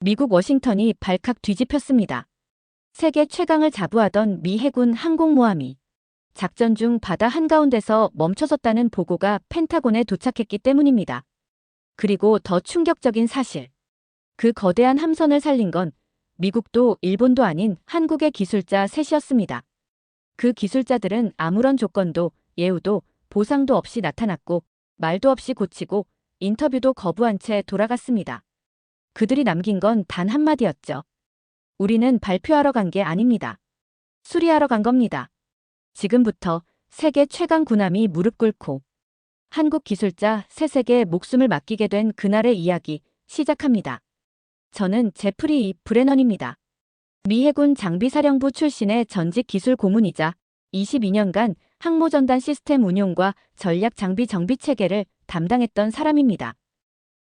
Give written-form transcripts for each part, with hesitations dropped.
미국 워싱턴이 발칵 뒤집혔습니다. 세계 최강을 자부하던 미 해군 항공모함이 작전 중 바다 한가운데서 멈춰섰다는 보고가 펜타곤에 도착했기 때문입니다. 그리고 더 충격적인 사실. 그 거대한 함선을 살린 건 미국도 일본도 아닌 한국의 기술자 셋이었습니다. 그 기술자들은 아무런 조건도 예우도 보상도 없이 나타났고 말도 없이 고치고 인터뷰도 거부한 채 돌아갔습니다. 그들이 남긴 건 단 한마디였죠. 우리는 발표하러 간 게 아닙니다. 수리하러 간 겁니다. 지금부터 세계 최강 군함이 무릎 꿇고 한국 기술자 셋에게 목숨을 맡기게 된 그날의 이야기 시작합니다. 저는 제프리 브레넌입니다. 미 해군 장비사령부 출신의 전직 기술 고문이자 22년간 항모전단 시스템 운용과 전략 장비 정비 체계를 담당했던 사람입니다.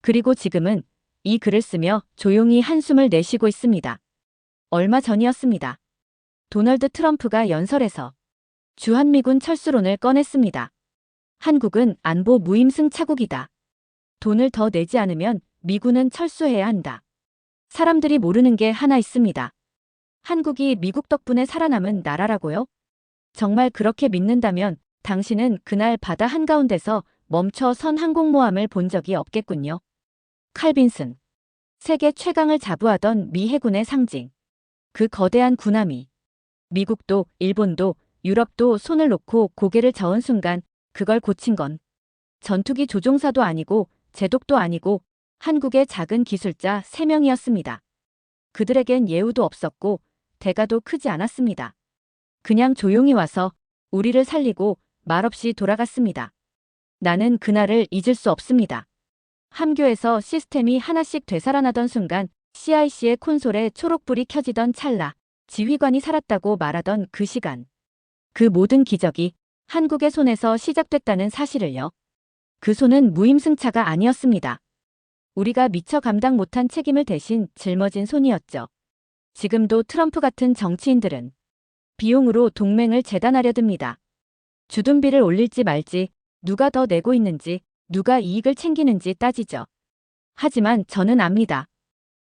그리고 지금은 이 글을 쓰며 조용히 한숨을 내쉬고 있습니다. 얼마 전이었습니다. 도널드 트럼프가 연설에서 주한미군 철수론을 꺼냈습니다. 한국은 안보 무임승차국이다. 돈을 더 내지 않으면 미군은 철수해야 한다. 사람들이 모르는 게 하나 있습니다. 한국이 미국 덕분에 살아남은 나라라고요? 정말 그렇게 믿는다면 당신은 그날 바다 한가운데서 멈춰 선 항공모함을 본 적이 없겠군요. 칼 빈슨. 세계 최강을 자부하던 미 해군의 상징. 그 거대한 군함이 미국도 일본도 유럽도 손을 놓고 고개를 저은 순간 그걸 고친 건 전투기 조종사도 아니고 제독도 아니고 한국의 작은 기술자 3명이었습니다. 그들에겐 예우도 없었고 대가도 크지 않았습니다. 그냥 조용히 와서 우리를 살리고 말없이 돌아갔습니다. 나는 그날을 잊을 수 없습니다. 함교에서 시스템이 하나씩 되살아나던 순간 CIC의 콘솔에 초록불이 켜지던 찰나 지휘관이 살았다고 말하던 그 시간. 그 모든 기적이 한국의 손에서 시작됐다는 사실을요. 그 손은 무임승차가 아니었습니다. 우리가 미처 감당 못한 책임을 대신 짊어진 손이었죠. 지금도 트럼프 같은 정치인들은 비용으로 동맹을 재단하려 듭니다. 주둔비를 올릴지 말지, 누가 더 내고 있는지, 누가 이익을 챙기는지 따지죠. 하지만 저는 압니다.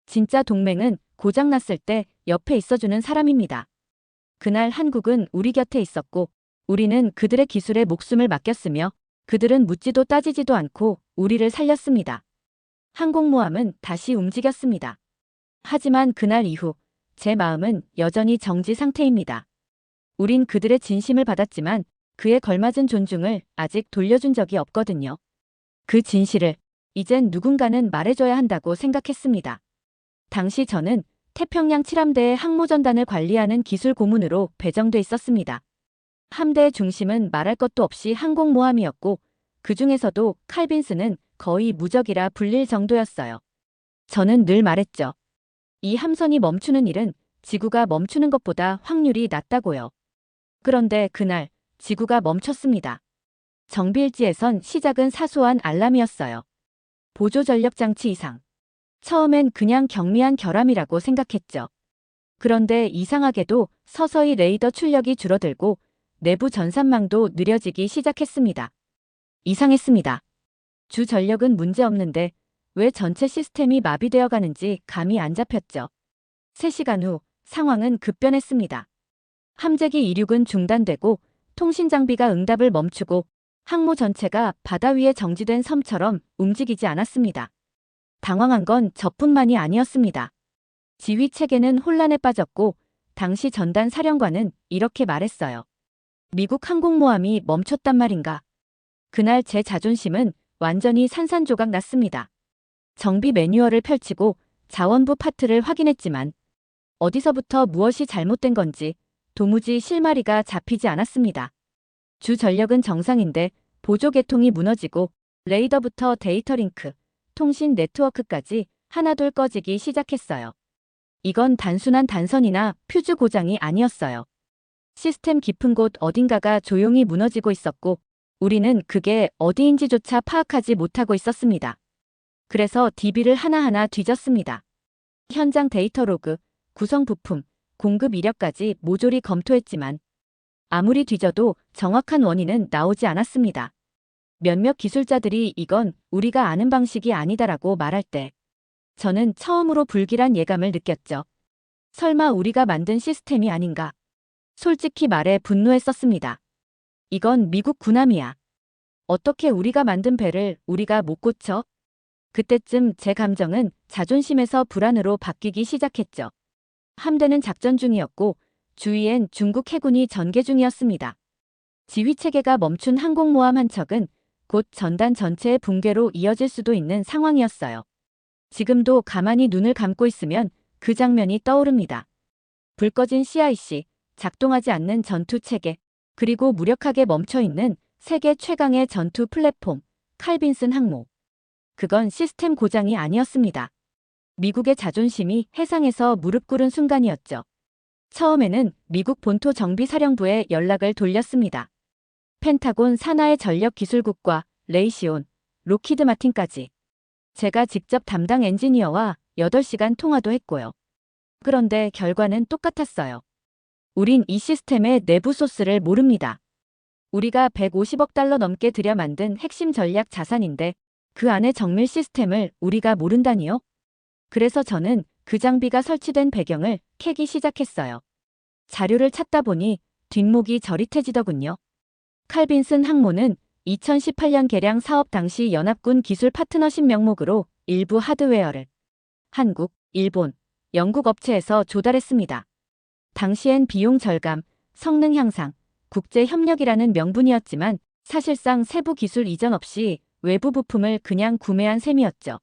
진짜 동맹은 고장났을 때 옆에 있어주는 사람입니다. 그날 한국은 우리 곁에 있었고 우리는 그들의 기술에 목숨을 맡겼으며 그들은 묻지도 따지지도 않고 우리를 살렸습니다. 항공모함은 다시 움직였습니다. 하지만 그날 이후 제 마음은 여전히 정지 상태입니다. 우린 그들의 진심을 받았지만 그에 걸맞은 존중을 아직 돌려준 적이 없거든요. 그 진실을 이젠 누군가는 말해줘야 한다고 생각했습니다. 당시 저는 태평양 칠함대의 항모전단을 관리하는 기술 고문으로 배정돼 있었습니다. 함대의 중심은 말할 것도 없이 항공모함이었고 그 중에서도 칼 빈슨은 거의 무적이라 불릴 정도였어요. 저는 늘 말했죠. 이 함선이 멈추는 일은 지구가 멈추는 것보다 확률이 낮다고요. 그런데 그날 지구가 멈췄습니다. 정비일지에선 시작은 사소한 알람이었어요. 보조 전력 장치 이상. 처음엔 그냥 경미한 결함이라고 생각했죠. 그런데 이상하게도 서서히 레이더 출력이 줄어들고 내부 전산망도 느려지기 시작했습니다. 이상했습니다. 주 전력은 문제없는데 왜 전체 시스템이 마비되어 가는지 감이 안 잡혔죠. 3시간 후 상황은 급변했습니다. 함재기 이륙은 중단되고 통신 장비가 응답을 멈추고 항모 전체가 바다 위에 정지된 섬처럼 움직이지 않았습니다. 당황한 건 저뿐만이 아니었습니다. 지휘 체계는 혼란에 빠졌고 당시 전단 사령관은 이렇게 말했어요. 미국 항공모함이 멈췄단 말인가. 그날 제 자존심은 완전히 산산조각 났습니다. 정비 매뉴얼을 펼치고 자원부 파트를 확인했지만 어디서부터 무엇이 잘못된 건지 도무지 실마리가 잡히지 않았습니다. 주 전력은 정상인데 보조 계통이 무너지고 레이더부터 데이터 링크, 통신 네트워크까지 하나둘 꺼지기 시작했어요. 이건 단순한 단선이나 퓨즈 고장이 아니었어요. 시스템 깊은 곳 어딘가가 조용히 무너지고 있었고 우리는 그게 어디인지조차 파악하지 못하고 있었습니다. 그래서 DB를 하나하나 뒤졌습니다. 현장 데이터 로그, 구성 부품, 공급 이력까지 모조리 검토했지만 아무리 뒤져도 정확한 원인은 나오지 않았습니다. 몇몇 기술자들이 이건 우리가 아는 방식이 아니다라고 말할 때 저는 처음으로 불길한 예감을 느꼈죠. 설마 우리가 만든 시스템이 아닌가? 솔직히 말해 분노했었습니다. 이건 미국 군함이야. 어떻게 우리가 만든 배를 우리가 못 고쳐? 그때쯤 제 감정은 자존심에서 불안으로 바뀌기 시작했죠. 함대는 작전 중이었고 주위엔 중국 해군이 전개 중이었습니다. 지휘체계가 멈춘 항공모함 한 척은 곧 전단 전체의 붕괴로 이어질 수도 있는 상황이었어요. 지금도 가만히 눈을 감고 있으면 그 장면이 떠오릅니다. 불 꺼진 CIC, 작동하지 않는 전투체계, 그리고 무력하게 멈춰있는 세계 최강의 전투 플랫폼, 칼빈슨 항모. 그건 시스템 고장이 아니었습니다. 미국의 자존심이 해상에서 무릎 꿇은 순간이었죠. 처음에는 미국 본토 정비사령부에 연락을 돌렸습니다. 펜타곤 산하의 전력기술국과 레이시온, 록히드 마틴까지. 제가 직접 담당 엔지니어와 8시간 통화도 했고요. 그런데 결과는 똑같았어요. 우린 이 시스템의 내부 소스를 모릅니다. 우리가 150억 달러 넘게 들여 만든 핵심 전략 자산인데 그 안에 정밀 시스템을 우리가 모른다니요? 그래서 저는 그 장비가 설치된 배경을 캐기 시작했어요. 자료를 찾다 보니 뒷목이 저릿해지더군요. 칼빈슨 항모는 2018년 개량 사업 당시 연합군 기술 파트너십 명목으로 일부 하드웨어를 한국, 일본, 영국 업체에서 조달했습니다. 당시엔 비용 절감, 성능 향상, 국제 협력이라는 명분이었지만 사실상 세부 기술 이전 없이 외부 부품을 그냥 구매한 셈이었죠.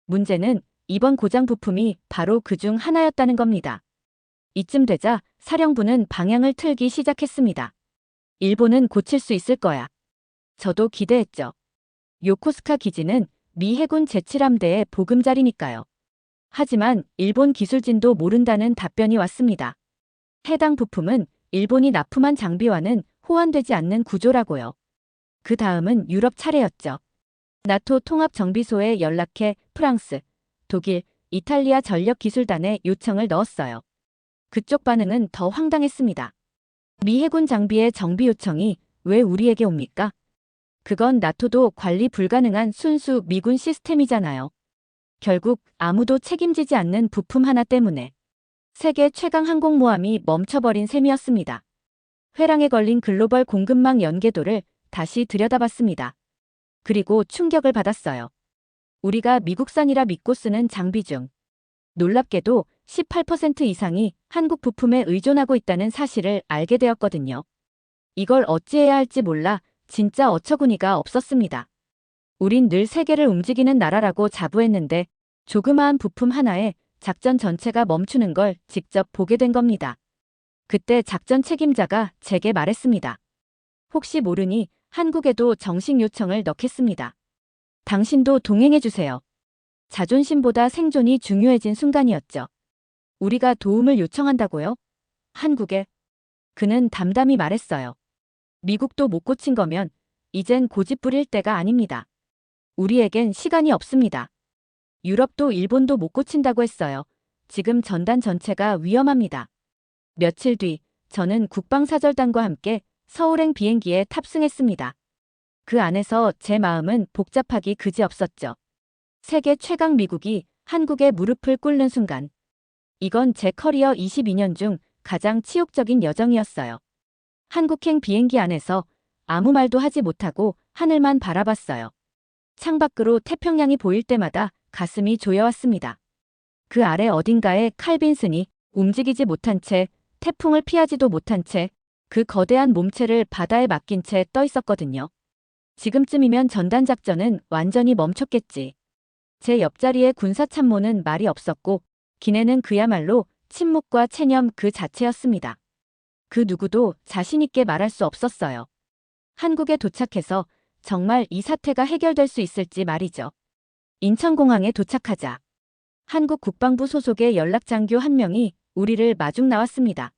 문제는 이번 고장 부품이 바로 그중 하나였다는 겁니다. 이쯤 되자 사령부는 방향을 틀기 시작했습니다. 일본은 고칠 수 있을 거야. 저도 기대했죠. 요코스카 기지는 미 해군 제7함대의 보금자리니까요. 하지만 일본 기술진도 모른다는 답변이 왔습니다. 해당 부품은 일본이 납품한 장비와는 호환되지 않는 구조라고요. 그 다음은 유럽 차례였죠. 나토 통합정비소에 연락해 프랑스, 독일, 이탈리아 전력기술단에 요청을 넣었어요. 그쪽 반응은 더 황당했습니다. 미 해군 장비의 정비 요청이 왜 우리에게 옵니까? 그건 나토도 관리 불가능한 순수 미군 시스템이잖아요. 결국 아무도 책임지지 않는 부품 하나 때문에 세계 최강 항공모함이 멈춰버린 셈이었습니다. 회랑에 걸린 글로벌 공급망 연계도를 다시 들여다봤습니다. 그리고 충격을 받았어요. 우리가 미국산이라 믿고 쓰는 장비 중 놀랍게도 18% 이상이 한국 부품에 의존하고 있다는 사실을 알게 되었거든요. 이걸 어찌해야 할지 몰라 진짜 어처구니가 없었습니다. 우린 늘 세계를 움직이는 나라라고 자부했는데 조그마한 부품 하나에 작전 전체가 멈추는 걸 직접 보게 된 겁니다. 그때 작전 책임자가 제게 말했습니다. 혹시 모르니 한국에도 정식 요청을 넣겠습니다. 당신도 동행해주세요. 자존심보다 생존이 중요해진 순간이었죠. 우리가 도움을 요청한다고요? 한국에? 그는 담담히 말했어요. 미국도 못 고친 거면 이젠 고집 부릴 때가 아닙니다. 우리에겐 시간이 없습니다. 유럽도 일본도 못 고친다고 했어요. 지금 전단 전체가 위험합니다. 며칠 뒤 저는 국방사절단과 함께 서울행 비행기에 탑승했습니다. 그 안에서 제 마음은 복잡하기 그지없었죠. 세계 최강 미국이 한국에 무릎을 꿇는 순간. 이건 제 커리어 22년 중 가장 치욕적인 여정이었어요. 한국행 비행기 안에서 아무 말도 하지 못하고 하늘만 바라봤어요. 창밖으로 태평양이 보일 때마다 가슴이 조여왔습니다. 그 아래 어딘가에 칼빈슨이 움직이지 못한 채 태풍을 피하지도 못한 채 그 거대한 몸체를 바다에 맡긴 채 떠 있었거든요. 지금쯤이면 전단작전은 완전히 멈췄겠지. 제 옆자리의 군사참모는 말이 없었고 기내는 그야말로 침묵과 체념 그 자체였습니다. 그 누구도 자신있게 말할 수 없었어요. 한국에 도착해서 정말 이 사태가 해결될 수 있을지 말이죠. 인천공항에 도착하자 한국 국방부 소속의 연락장교 한 명이 우리를 마중 나왔습니다.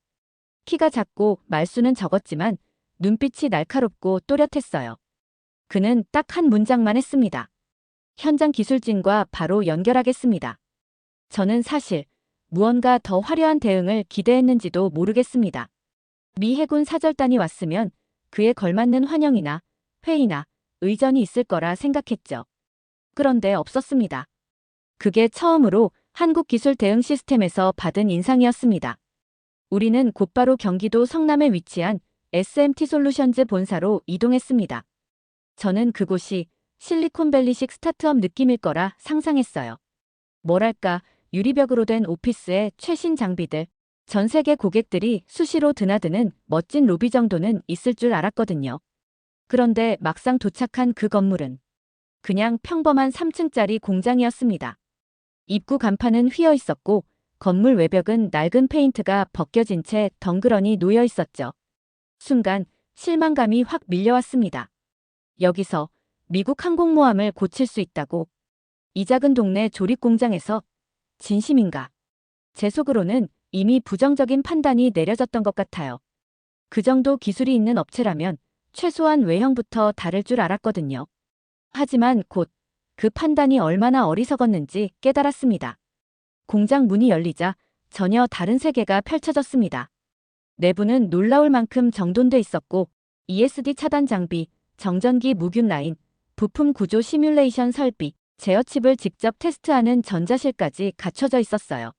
키가 작고 말수는 적었지만 눈빛이 날카롭고 또렷했어요. 그는 딱 한 문장만 했습니다. 현장 기술진과 바로 연결하겠습니다. 저는 사실 무언가 더 화려한 대응을 기대했는지도 모르겠습니다. 미 해군 사절단이 왔으면 그에 걸맞는 환영이나 회의나 의전이 있을 거라 생각했죠. 그런데 없었습니다. 그게 처음으로 한국기술대응시스템에서 받은 인상이었습니다. 우리는 곧바로 경기도 성남에 위치한 SMT솔루션즈 본사로 이동했습니다. 저는 그곳이 실리콘밸리식 스타트업 느낌일 거라 상상했어요. 뭐랄까, 유리벽으로 된 오피스에 최신 장비들, 전 세계 고객들이 수시로 드나드는 멋진 로비 정도는 있을 줄 알았거든요. 그런데 막상 도착한 그 건물은 그냥 평범한 3층짜리 공장이었습니다. 입구 간판은 휘어 있었고 건물 외벽은 낡은 페인트가 벗겨진 채 덩그러니 놓여 있었죠. 순간 실망감이 확 밀려왔습니다. 여기서 미국 항공모함을 고칠 수 있다고? 이 작은 동네 조립공장에서? 진심인가? 제 속으로는 이미 부정적인 판단이 내려졌던 것 같아요. 그 정도 기술이 있는 업체라면 최소한 외형부터 다를 줄 알았거든요. 하지만 곧 그 판단이 얼마나 어리석었는지 깨달았습니다. 공장 문이 열리자 전혀 다른 세계가 펼쳐졌습니다. 내부는 놀라울 만큼 정돈돼 있었고 ESD 차단 장비, 정전기 무균 라인, 부품 구조 시뮬레이션 설비, 제어칩을 직접 테스트하는 전자실까지 갖춰져 있었어요.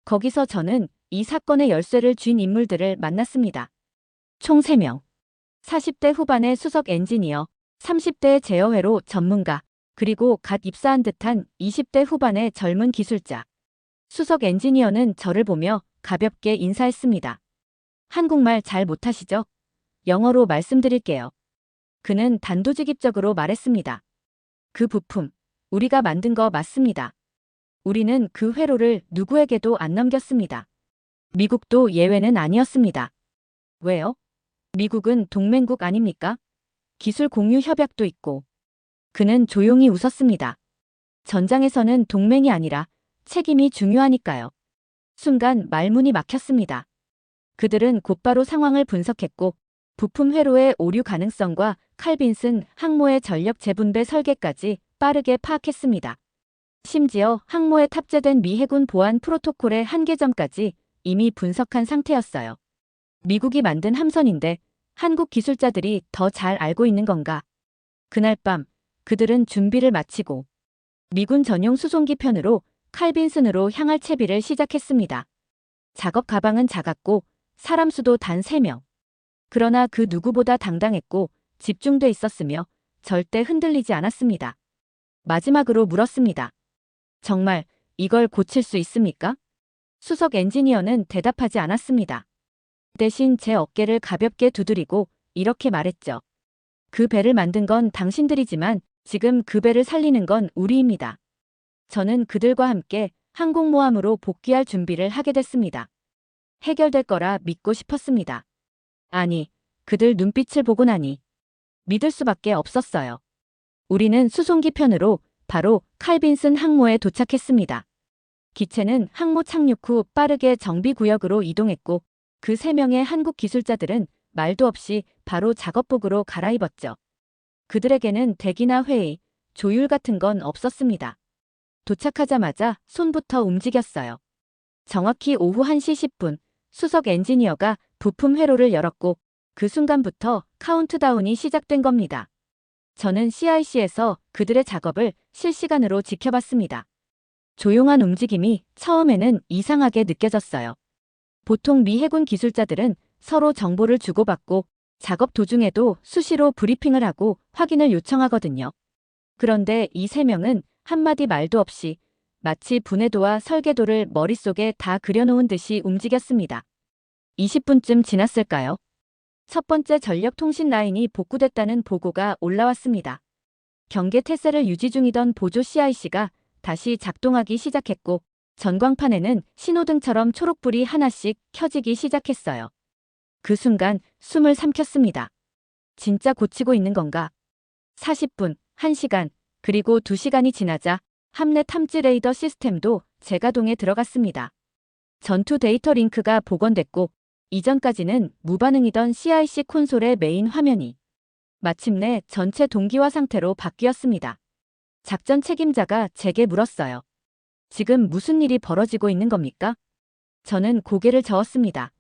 거기서 저는 이 사건의 열쇠를 쥔 인물들을 만났습니다. 총 3명. 40대 후반의 수석 엔지니어, 30대의 제어회로 전문가, 그리고 갓 입사한 듯한 20대 후반의 젊은 기술자. 수석 엔지니어는 저를 보며 가볍게 인사했습니다. 한국말 잘 못하시죠? 영어로 말씀드릴게요. 그는 단도직입적으로 말했습니다. 그 부품, 우리가 만든 거 맞습니다. 우리는 그 회로를 누구에게도 안 넘겼습니다. 미국도 예외는 아니었습니다. 왜요? 미국은 동맹국 아닙니까? 기술 공유 협약도 있고. 그는 조용히 웃었습니다. 전장에서는 동맹이 아니라 책임이 중요하니까요. 순간 말문이 막혔습니다. 그들은 곧바로 상황을 분석했고 부품 회로의 오류 가능성과 칼빈슨 항모의 전력 재분배 설계까지 빠르게 파악했습니다. 심지어 항모에 탑재된 미 해군 보안 프로토콜의 한계점까지 이미 분석한 상태였어요. 미국이 만든 함선인데 한국 기술자들이 더 잘 알고 있는 건가? 그날 밤 그들은 준비를 마치고 미군 전용 수송기 편으로 칼빈슨으로 향할 채비를 시작했습니다. 작업 가방은 작았고 사람 수도 단 3명. 그러나 그 누구보다 당당했고 집중돼 있었으며 절대 흔들리지 않았습니다. 마지막으로 물었습니다. 정말 이걸 고칠 수 있습니까? 수석 엔지니어는 대답하지 않았습니다. 대신 제 어깨를 가볍게 두드리고 이렇게 말했죠. 그 배를 만든 건 당신들이지만 지금 그 배를 살리는 건 우리입니다. 저는 그들과 함께 항공모함으로 복귀할 준비를 하게 됐습니다. 해결될 거라 믿고 싶었습니다. 아니, 그들 눈빛을 보고 나니 믿을 수밖에 없었어요. 우리는 수송기 편으로 바로 칼빈슨 항모에 도착했습니다. 기체는 항모 착륙 후 빠르게 정비구역으로 이동했고 그 3명의 한국 기술자들은 말도 없이 바로 작업복으로 갈아입었죠. 그들에게는 대기나 회의, 조율 같은 건 없었습니다. 도착하자마자 손부터 움직였어요. 정확히 오후 1시 10분 수석 엔지니어가 부품 회로를 열었고 그 순간부터 카운트다운이 시작된 겁니다. 저는 CIC에서 그들의 작업을 실시간으로 지켜봤습니다. 조용한 움직임이 처음에는 이상하게 느껴졌어요. 보통 미 해군 기술자들은 서로 정보를 주고받고 작업 도중에도 수시로 브리핑을 하고 확인을 요청하거든요. 그런데 이 3명은 한마디 말도 없이 마치 분해도와 설계도를 머릿속에 다 그려놓은 듯이 움직였습니다. 20분쯤 지났을까요? 첫 번째 전력통신 라인이 복구됐다는 보고가 올라왔습니다. 경계 태세를 유지 중이던 보조 CIC가 다시 작동하기 시작했고 전광판에는 신호등처럼 초록불이 하나씩 켜지기 시작했어요. 그 순간 숨을 삼켰습니다. 진짜 고치고 있는 건가? 40분, 1시간, 그리고 2시간이 지나자 함내 탐지 레이더 시스템도 재가동에 들어갔습니다. 전투 데이터 링크가 복원됐고 이전까지는 무반응이던 CIC 콘솔의 메인 화면이 마침내 전체 동기화 상태로 바뀌었습니다. 작전 책임자가 제게 물었어요. 지금 무슨 일이 벌어지고 있는 겁니까? 저는 고개를 저었습니다.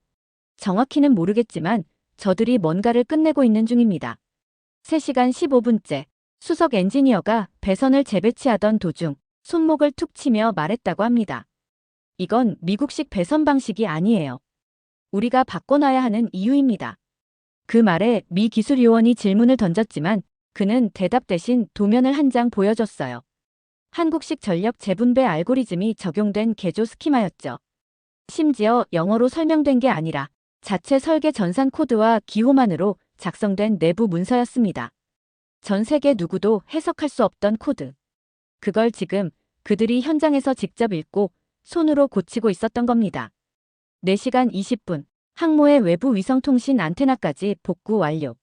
정확히는 모르겠지만 저들이 뭔가를 끝내고 있는 중입니다. 3시간 15분째 수석 엔지니어가 배선을 재배치하던 도중 손목을 툭 치며 말했다고 합니다. 이건 미국식 배선 방식이 아니에요. 우리가 바꿔놔야 하는 이유입니다. 그 말에 미 기술요원이 질문을 던졌지만 그는 대답 대신 도면을 한 장 보여줬어요. 한국식 전력 재분배 알고리즘이 적용된 개조 스키마였죠. 심지어 영어로 설명된 게 아니라 자체 설계 전산 코드와 기호만으로 작성된 내부 문서였습니다. 전 세계 누구도 해석할 수 없던 코드. 그걸 지금 그들이 현장에서 직접 읽고 손으로 고치고 있었던 겁니다. 4시간 20분, 항모의 외부 위성통신 안테나까지 복구 완료.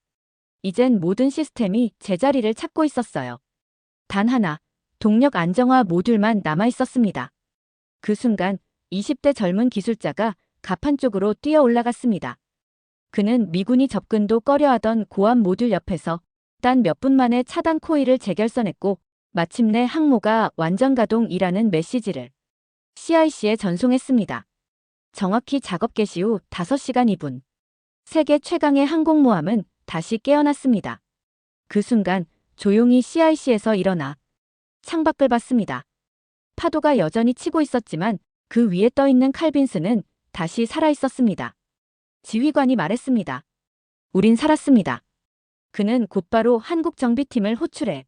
이젠 모든 시스템이 제자리를 찾고 있었어요. 단 하나, 동력 안정화 모듈만 남아 있었습니다. 그 순간 20대 젊은 기술자가 갑판 쪽으로 뛰어 올라갔습니다. 그는 미군이 접근도 꺼려하던 고압 모듈 옆에서 단 몇 분 만에 차단 코일을 재결선했고 마침내 항모가 완전 가동이라는 메시지를 CIC에 전송했습니다. 정확히 작업 개시 후 5시간 2분. 세계 최강의 항공모함은 다시 깨어났습니다. 그 순간 조용히 CIC에서 일어나 창밖을 봤습니다. 파도가 여전히 치고 있었지만 그 위에 떠있는 칼빈스는 다시 살아있었습니다. 지휘관이 말했습니다. 우린 살았습니다. 그는 곧바로 한국정비팀을 호출해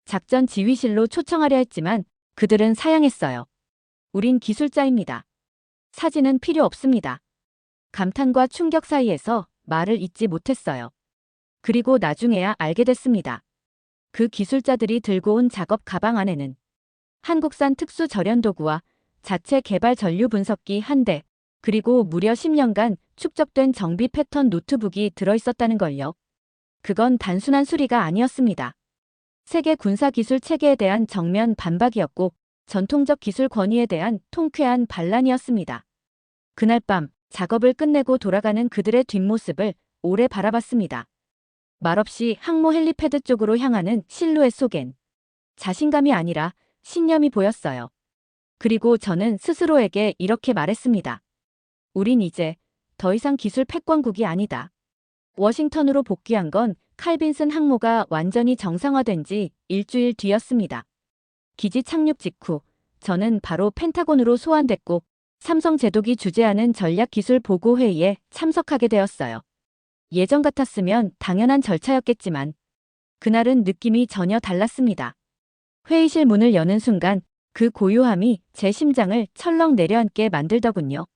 작전 지휘실로 초청하려 했지만 그들은 사양했어요. 우린 기술자입니다. 사진은 필요 없습니다. 감탄과 충격 사이에서 말을 잇지 못했어요. 그리고 나중에야 알게 됐습니다. 그 기술자들이 들고 온 작업 가방 안에는 한국산 특수 절연 도구와 자체 개발 전류 분석기 1대, 그리고 무려 10년간 축적된 정비 패턴 노트북이 들어있었다는 걸요. 그건 단순한 수리가 아니었습니다. 세계 군사기술 체계에 대한 정면 반박이었고 전통적 기술 권위에 대한 통쾌한 반란이었습니다. 그날 밤 작업을 끝내고 돌아가는 그들의 뒷모습을 오래 바라봤습니다. 말없이 항모 헬리패드 쪽으로 향하는 실루엣 속엔 자신감이 아니라 신념이 보였어요. 그리고 저는 스스로에게 이렇게 말했습니다. 우린 이제 더 이상 기술 패권국이 아니다. 워싱턴으로 복귀한 건 칼빈슨 항모가 완전히 정상화된 지 일주일 뒤였습니다. 기지 착륙 직후 저는 바로 펜타곤으로 소환됐고 삼성 제독이 주재하는 전략기술보고회의에 참석하게 되었어요. 예전 같았으면 당연한 절차였겠지만 그날은 느낌이 전혀 달랐습니다. 회의실 문을 여는 순간 그 고요함이 제 심장을 철렁 내려앉게 만들더군요.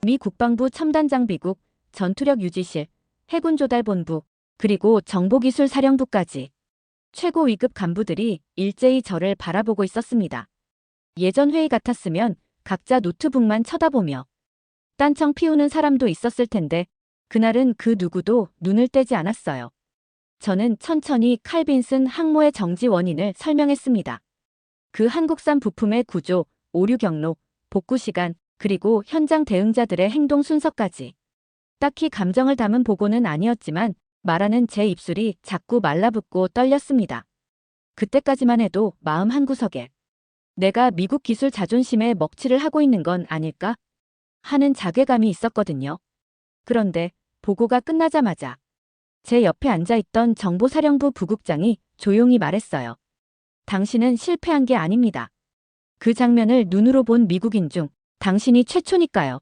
미 국방부 첨단장비국, 전투력 유지실, 해군조달본부, 그리고 정보기술사령부까지 최고 위급 간부들이 일제히 저를 바라보고 있었습니다. 예전 회의 같았으면 각자 노트북만 쳐다보며 딴청 피우는 사람도 있었을 텐데 그날은 그 누구도 눈을 떼지 않았어요. 저는 천천히 칼빈슨 항모의 정지 원인을 설명했습니다. 그 한국산 부품의 구조, 오류 경로, 복구 시간, 그리고 현장 대응자들의 행동 순서까지. 딱히 감정을 담은 보고는 아니었지만 말하는 제 입술이 자꾸 말라붙고 떨렸습니다. 그때까지만 해도 마음 한구석에 내가 미국 기술 자존심에 먹칠을 하고 있는 건 아닐까 하는 자괴감이 있었거든요. 그런데 보고가 끝나자마자 제 옆에 앉아있던 정보사령부 부국장이 조용히 말했어요. 당신은 실패한 게 아닙니다. 그 장면을 눈으로 본 미국인 중 당신이 최초니까요.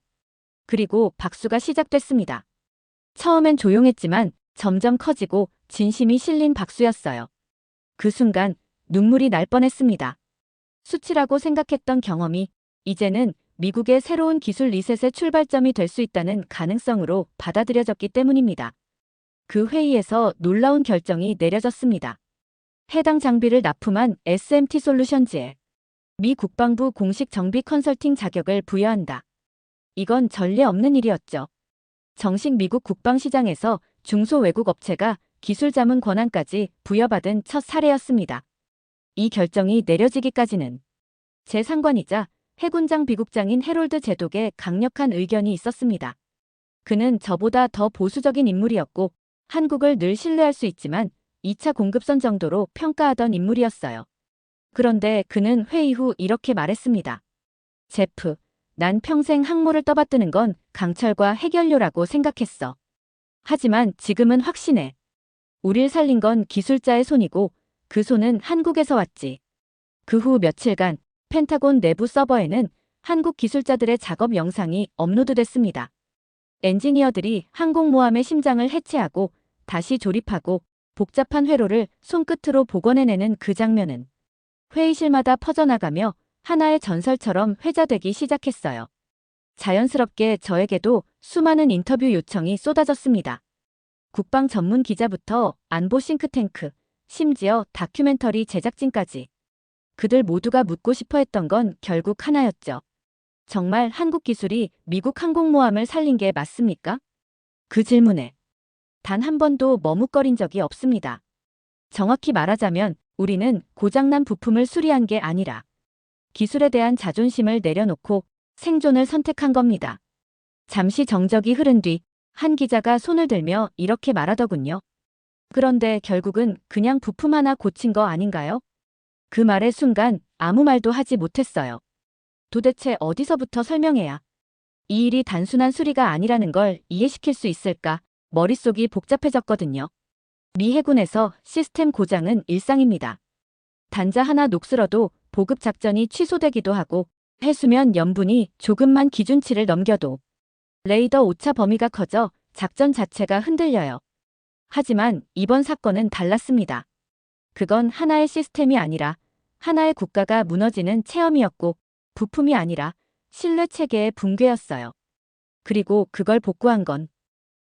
그리고 박수가 시작됐습니다. 처음엔 조용했지만 점점 커지고 진심이 실린 박수였어요. 그 순간 눈물이 날 뻔했습니다. 수치라고 생각했던 경험이 이제는 미국의 새로운 기술 리셋의 출발점이 될 수 있다는 가능성으로 받아들여졌기 때문입니다. 그 회의에서 놀라운 결정이 내려졌습니다. 해당 장비를 납품한 SMT 솔루션즈에 미 국방부 공식 정비 컨설팅 자격을 부여한다. 이건 전례 없는 일이었죠. 정식 미국 국방시장에서 중소외국 업체가 기술 자문 권한까지 부여받은 첫 사례였습니다. 이 결정이 내려지기까지는 제 상관이자 해군장 비국장인 해롤드 제독의 강력한 의견이 있었습니다. 그는 저보다 더 보수적인 인물이었고 한국을 늘 신뢰할 수 있지만 2차 공급선 정도로 평가하던 인물이었어요. 그런데 그는 회의 후 이렇게 말했습니다. 제프, 난 평생 항모를 떠받드는 건 강철과 해결료라고 생각했어. 하지만 지금은 확신해. 우릴 살린 건 기술자의 손이고 그 손은 한국에서 왔지. 그 후 며칠간 펜타곤 내부 서버에는 한국 기술자들의 작업 영상이 업로드됐습니다. 엔지니어들이 항공모함의 심장을 해체하고 다시 조립하고 복잡한 회로를 손끝으로 복원해내는 그 장면은 회의실마다 퍼져나가며 하나의 전설처럼 회자되기 시작했어요. 자연스럽게 저에게도 수많은 인터뷰 요청이 쏟아졌습니다. 국방 전문 기자부터 안보 싱크탱크, 심지어 다큐멘터리 제작진까지. 그들 모두가 묻고 싶어 했던 건 결국 하나였죠. 정말 한국 기술이 미국 항공모함을 살린 게 맞습니까? 그 질문에 단 한 번도 머뭇거린 적이 없습니다. 정확히 말하자면 우리는 고장난 부품을 수리한 게 아니라 기술에 대한 자존심을 내려놓고 생존을 선택한 겁니다. 잠시 정적이 흐른 뒤 한 기자가 손을 들며 이렇게 말하더군요. 그런데 결국은 그냥 부품 하나 고친 거 아닌가요? 그 말의 순간 아무 말도 하지 못했어요. 도대체 어디서부터 설명해야 이 일이 단순한 수리가 아니라는 걸 이해시킬 수 있을까? 머릿속이 복잡해졌거든요. 미 해군에서 시스템 고장은 일상입니다. 단자 하나 녹슬어도 보급 작전이 취소되기도 하고 해수면 염분이 조금만 기준치를 넘겨도 레이더 오차 범위가 커져 작전 자체가 흔들려요. 하지만 이번 사건은 달랐습니다. 그건 하나의 시스템이 아니라 하나의 국가가 무너지는 체험이었고 부품이 아니라 신뢰 체계의 붕괴였어요. 그리고 그걸 복구한 건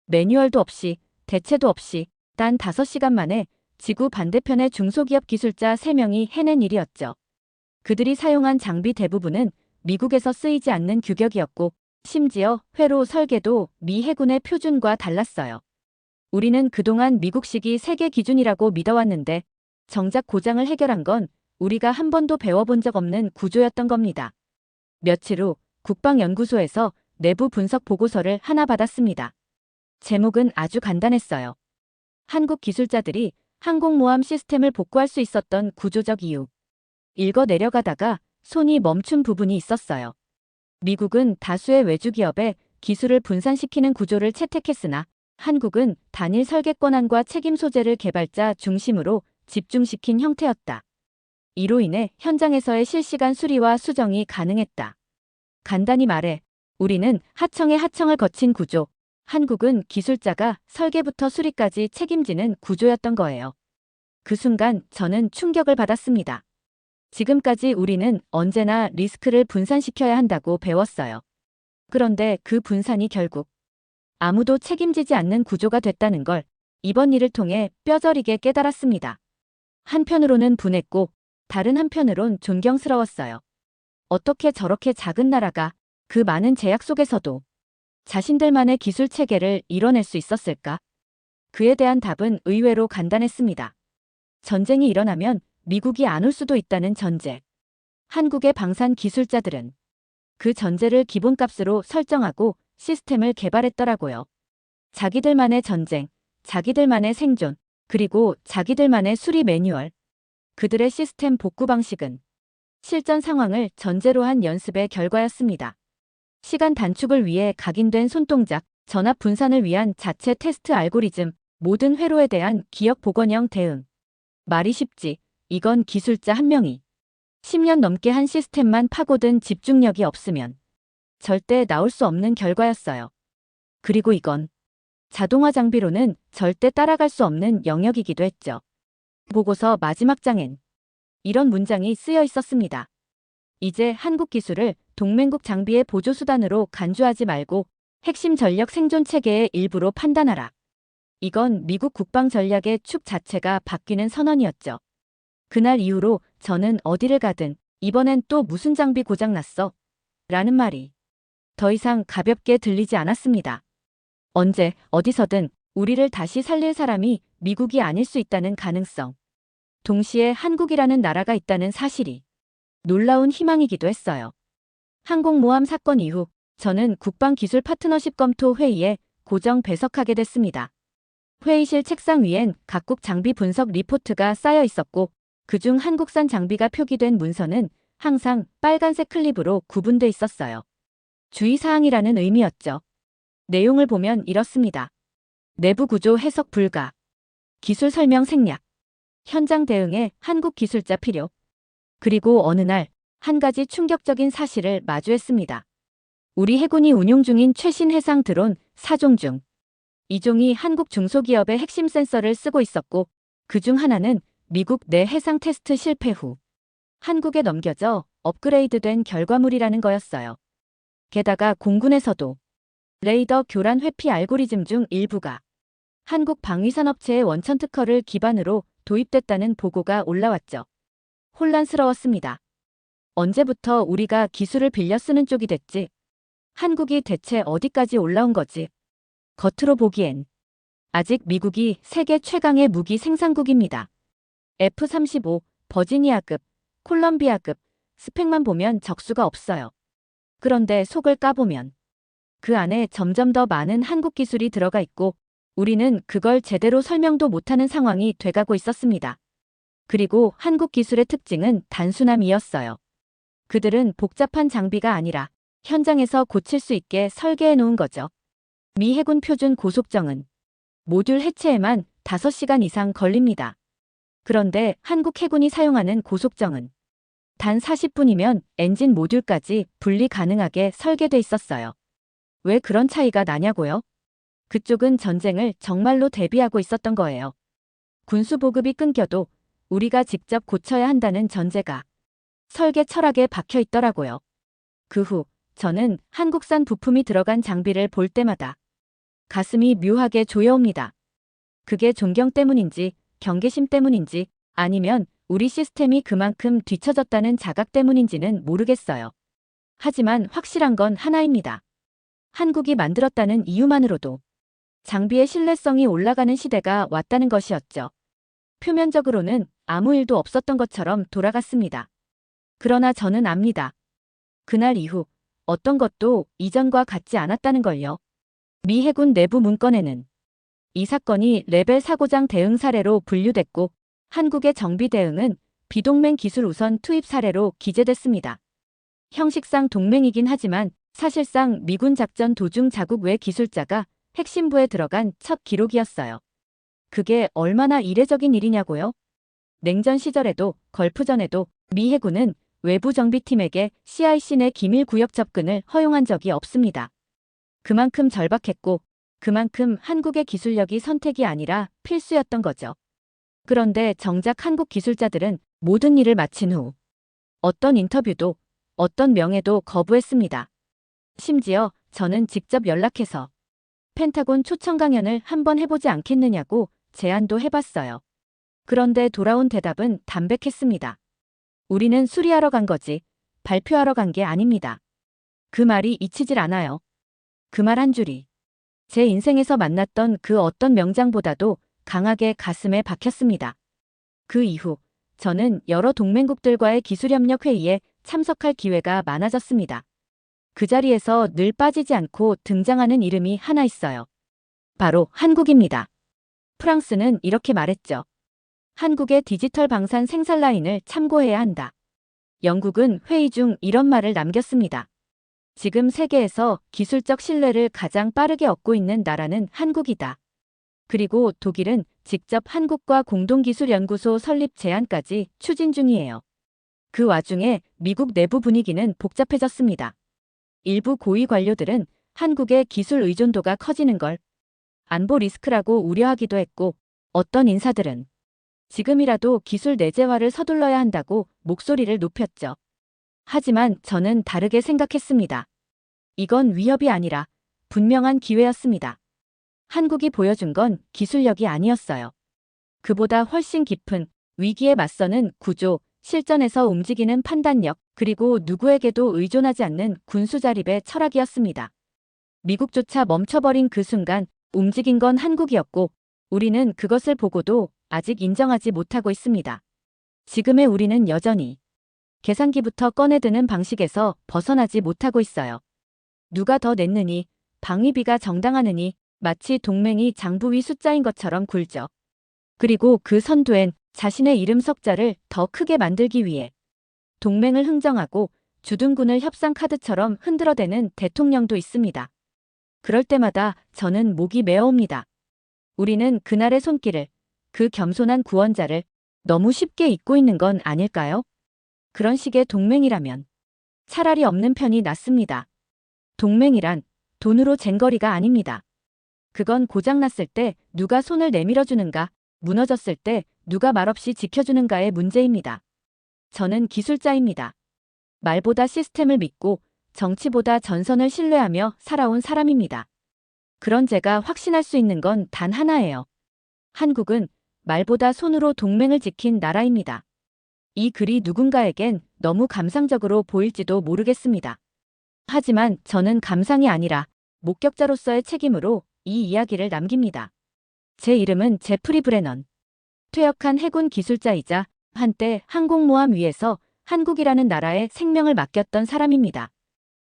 매뉴얼도 없이 대체도 없이 단 5시간 만에 지구 반대편의 중소기업 기술자 3명이 해낸 일이었죠. 그들이 사용한 장비 대부분은 미국에서 쓰이지 않는 규격이었고 심지어 회로 설계도 미 해군의 표준과 달랐어요. 우리는 그동안 미국식이 세계 기준이라고 믿어왔는데 정작 고장을 해결한 건 우리가 한 번도 배워본 적 없는 구조였던 겁니다. 며칠 후 국방연구소에서 내부 분석 보고서를 하나 받았습니다. 제목은 아주 간단했어요. 한국 기술자들이 항공모함 시스템을 복구할 수 있었던 구조적 이유. 읽어 내려가다가 손이 멈춘 부분이 있었어요. 미국은 다수의 외주 기업에 기술을 분산시키는 구조를 채택했으나 한국은 단일 설계 권한과 책임 소재를 개발자 중심으로 집중시킨 형태였다. 이로 인해 현장에서의 실시간 수리와 수정이 가능했다. 간단히 말해 우리는 하청의 하청을 거친 구조, 한국은 기술자가 설계부터 수리까지 책임지는 구조였던 거예요. 그 순간 저는 충격을 받았습니다. 지금까지 우리는 언제나 리스크를 분산시켜야 한다고 배웠어요. 그런데 그 분산이 결국 아무도 책임지지 않는 구조가 됐다는 걸 이번 일을 통해 뼈저리게 깨달았습니다. 한편으로는 분했고 다른 한편으론 존경스러웠어요. 어떻게 저렇게 작은 나라가 그 많은 제약 속에서도 자신들만의 기술 체계를 이뤄낼 수 있었을까? 그에 대한 답은 의외로 간단했습니다. 전쟁이 일어나면 미국이 안 올 수도 있다는 전제. 한국의 방산 기술자들은 그 전제를 기본값으로 설정하고 시스템을 개발했더라고요. 자기들만의 전쟁, 자기들만의 생존, 그리고 자기들만의 수리 매뉴얼. 그들의 시스템 복구 방식은 실전 상황을 전제로 한 연습의 결과였습니다. 시간 단축을 위해 각인된 손동작, 전압 분산을 위한 자체 테스트 알고리즘, 모든 회로에 대한 기억 복원형 대응. 말이 쉽지. 이건 기술자 한 명이 10년 넘게 한 시스템만 파고든 집중력이 없으면 절대 나올 수 없는 결과였어요. 그리고 이건 자동화 장비로는 절대 따라갈 수 없는 영역이기도 했죠. 보고서 마지막 장엔 이런 문장이 쓰여 있었습니다. 이제 한국 기술을 동맹국 장비의 보조수단으로 간주하지 말고 핵심 전력 생존 체계의 일부로 판단하라. 이건 미국 국방 전략의 축 자체가 바뀌는 선언이었죠. 그날 이후로 저는 어디를 가든 이번엔 또 무슨 장비 고장났어? 라는 말이 더 이상 가볍게 들리지 않았습니다. 언제 어디서든 우리를 다시 살릴 사람이 미국이 아닐 수 있다는 가능성. 동시에 한국이라는 나라가 있다는 사실이 놀라운 희망이기도 했어요. 항공모함 사건 이후 저는 국방기술 파트너십 검토 회의에 고정 배석하게 됐습니다. 회의실 책상 위엔 각국 장비 분석 리포트가 쌓여 있었고 그중 한국산 장비가 표기된 문서는 항상 빨간색 클립으로 구분돼 있었어요. 주의사항이라는 의미였죠. 내용을 보면 이렇습니다. 내부 구조 해석 불가. 기술 설명 생략. 현장 대응에 한국 기술자 필요. 그리고 어느 날 한 가지 충격적인 사실을 마주했습니다. 우리 해군이 운용 중인 최신 해상 드론 4종 중 2종이 한국 중소기업의 핵심 센서를 쓰고 있었고, 그중 하나는 미국 내 해상 테스트 실패 후 한국에 넘겨져 업그레이드된 결과물이라는 거였어요. 게다가 공군에서도 레이더 교란 회피 알고리즘 중 일부가 한국 방위산업체의 원천 특허를 기반으로 도입됐다는 보고가 올라왔죠. 혼란스러웠습니다. 언제부터 우리가 기술을 빌려 쓰는 쪽이 됐지? 한국이 대체 어디까지 올라온 거지? 겉으로 보기엔 아직 미국이 세계 최강의 무기 생산국입니다. F-35, 버지니아급, 콜럼비아급, 스펙만 보면 적수가 없어요. 그런데 속을 까보면 그 안에 점점 더 많은 한국 기술이 들어가 있고, 우리는 그걸 제대로 설명도 못하는 상황이 돼가고 있었습니다. 그리고 한국 기술의 특징은 단순함이었어요. 그들은 복잡한 장비가 아니라 현장에서 고칠 수 있게 설계해 놓은 거죠. 미 해군 표준 고속정은 모듈 해체에만 5시간 이상 걸립니다. 그런데 한국 해군이 사용하는 고속정은 단 40분이면 엔진 모듈까지 분리 가능하게 설계돼 있었어요. 왜 그런 차이가 나냐고요? 그쪽은 전쟁을 정말로 대비하고 있었던 거예요. 군수 보급이 끊겨도 우리가 직접 고쳐야 한다는 전제가 설계 철학에 박혀 있더라고요. 그 후 저는 한국산 부품이 들어간 장비를 볼 때마다 가슴이 묘하게 조여옵니다. 그게 존경 때문인지 경계심 때문인지 아니면 우리 시스템이 그만큼 뒤처졌다는 자각 때문인지는 모르겠어요. 하지만 확실한 건 하나입니다. 한국이 만들었다는 이유만으로도 장비의 신뢰성이 올라가는 시대가 왔다는 것이었죠. 표면적으로는 아무 일도 없었던 것처럼 돌아갔습니다. 그러나 저는 압니다. 그날 이후 어떤 것도 이전과 같지 않았다는 걸요. 미 해군 내부 문건에는 이 사건이 레벨 사고장 대응 사례로 분류됐고, 한국의 정비 대응은 비동맹 기술 우선 투입 사례로 기재됐습니다. 형식상 동맹이긴 하지만 사실상 미군 작전 도중 자국 외 기술자가 핵심부에 들어간 첫 기록이었어요. 그게 얼마나 이례적인 일이냐고요? 냉전 시절에도 걸프전에도 미 해군은 외부 정비팀에게 CIC 내 기밀 구역 접근을 허용한 적이 없습니다. 그만큼 절박했고 그만큼 한국의 기술력이 선택이 아니라 필수였던 거죠. 그런데 정작 한국 기술자들은 모든 일을 마친 후 어떤 인터뷰도 어떤 명예도 거부했습니다. 심지어 저는 직접 연락해서 펜타곤 초청 강연을 한번 해보지 않겠느냐고 제안도 해봤어요. 그런데 돌아온 대답은 담백했습니다. 우리는 수리하러 간 거지 발표하러 간 게 아닙니다. 그 말이 잊히질 않아요. 그 말 한 줄이 제 인생에서 만났던 그 어떤 명장보다도 강하게 가슴에 박혔습니다. 그 이후 저는 여러 동맹국들과의 기술협력 회의에 참석할 기회가 많아졌습니다. 그 자리에서 늘 빠지지 않고 등장하는 이름이 하나 있어요. 바로 한국입니다. 프랑스는 이렇게 말했죠. 한국의 디지털 방산 생산 라인을 참고해야 한다. 영국은 회의 중 이런 말을 남겼습니다. 지금 세계에서 기술적 신뢰를 가장 빠르게 얻고 있는 나라는 한국이다. 그리고 독일은 직접 한국과 공동기술연구소 설립 제안까지 추진 중이에요. 그 와중에 미국 내부 분위기는 복잡해졌습니다. 일부 고위 관료들은 한국의 기술 의존도가 커지는 걸 안보 리스크라고 우려하기도 했고, 어떤 인사들은 지금이라도 기술 내재화를 서둘러야 한다고 목소리를 높였죠. 하지만 저는 다르게 생각했습니다. 이건 위협이 아니라 분명한 기회였습니다. 한국이 보여준 건 기술력이 아니었어요. 그보다 훨씬 깊은 위기에 맞서는 구조, 실전에서 움직이는 판단력, 그리고 누구에게도 의존하지 않는 군수 자립의 철학이었습니다. 미국조차 멈춰버린 그 순간 움직인 건 한국이었고, 우리는 그것을 보고도 아직 인정하지 못하고 있습니다. 지금의 우리는 여전히 계산기부터 꺼내드는 방식에서 벗어나지 못하고 있어요. 누가 더 냈느니, 방위비가 정당하느니 마치 동맹이 장부 위 숫자인 것처럼 굴죠. 그리고 그 선두엔 자신의 이름 석자를 더 크게 만들기 위해 동맹을 흥정하고 주둔군을 협상 카드처럼 흔들어대는 대통령도 있습니다. 그럴 때마다 저는 목이 메어옵니다. 우리는 그날의 손길을, 그 겸손한 구원자를 너무 쉽게 잊고 있는 건 아닐까요? 그런 식의 동맹이라면 차라리 없는 편이 낫습니다. 동맹이란 돈으로 잰거리가 아닙니다. 그건 고장났을 때 누가 손을 내밀어 주는가, 무너졌을 때 누가 말없이 지켜주는가의 문제입니다. 저는 기술자입니다. 말보다 시스템을 믿고 정치보다 전선을 신뢰하며 살아온 사람입니다. 그런 제가 확신할 수 있는 건 단 하나예요. 한국은 말보다 손으로 동맹을 지킨 나라입니다. 이 글이 누군가에겐 너무 감상적으로 보일지도 모르겠습니다. 하지만 저는 감상이 아니라 목격자로서의 책임으로 이 이야기를 남깁니다. 제 이름은 제프리 브레넌. 퇴역한 해군 기술자이자 한때 항공모함 위에서 한국이라는 나라에 생명을 맡겼던 사람입니다.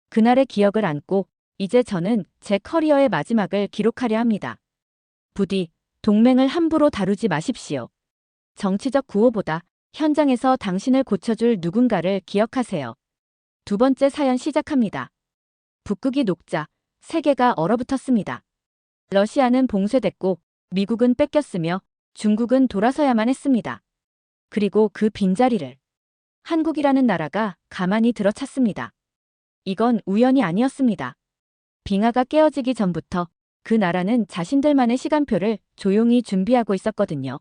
그날의 기억을 안고 이제 저는 제 커리어의 마지막을 기록하려 합니다. 부디 동맹을 함부로 다루지 마십시오. 정치적 구호보다 현장에서 당신을 고쳐줄 누군가를 기억하세요. 두 번째 사연 시작합니다. 북극이 녹자 세계가 얼어붙었습니다. 러시아는 봉쇄됐고 미국은 뺏겼으며 중국은 돌아서야만 했습니다. 그리고 그 빈자리를 한국이라는 나라가 가만히 들어찼습니다. 이건 우연이 아니었습니다. 빙하가 깨어지기 전부터 그 나라는 자신들만의 시간표를 조용히 준비하고 있었거든요.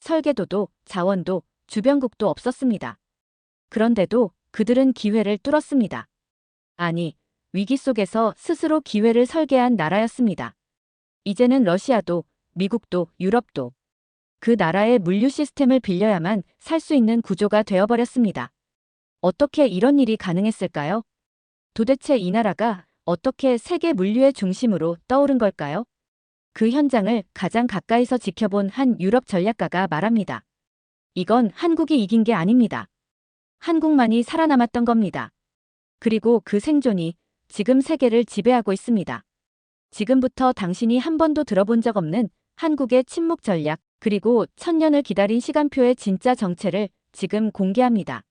설계도도 자원도 주변국도 없었습니다. 그런데도 그들은 기회를 뚫었습니다. 아니, 위기 속에서 스스로 기회를 설계한 나라였습니다. 이제는 러시아도 미국도 유럽도 그 나라의 물류 시스템을 빌려야만 살 수 있는 구조가 되어버렸습니다. 어떻게 이런 일이 가능했을까요? 도대체 이 나라가 어떻게 세계 물류의 중심으로 떠오른 걸까요? 그 현장을 가장 가까이서 지켜본 한 유럽 전략가가 말합니다. 이건 한국이 이긴 게 아닙니다. 한국만이 살아남았던 겁니다. 그리고 그 생존이 지금 세계를 지배하고 있습니다. 지금부터 당신이 한 번도 들어본 적 없는 한국의 침묵 전략, 그리고 천년을 기다린 시간표의 진짜 정체를 지금 공개합니다.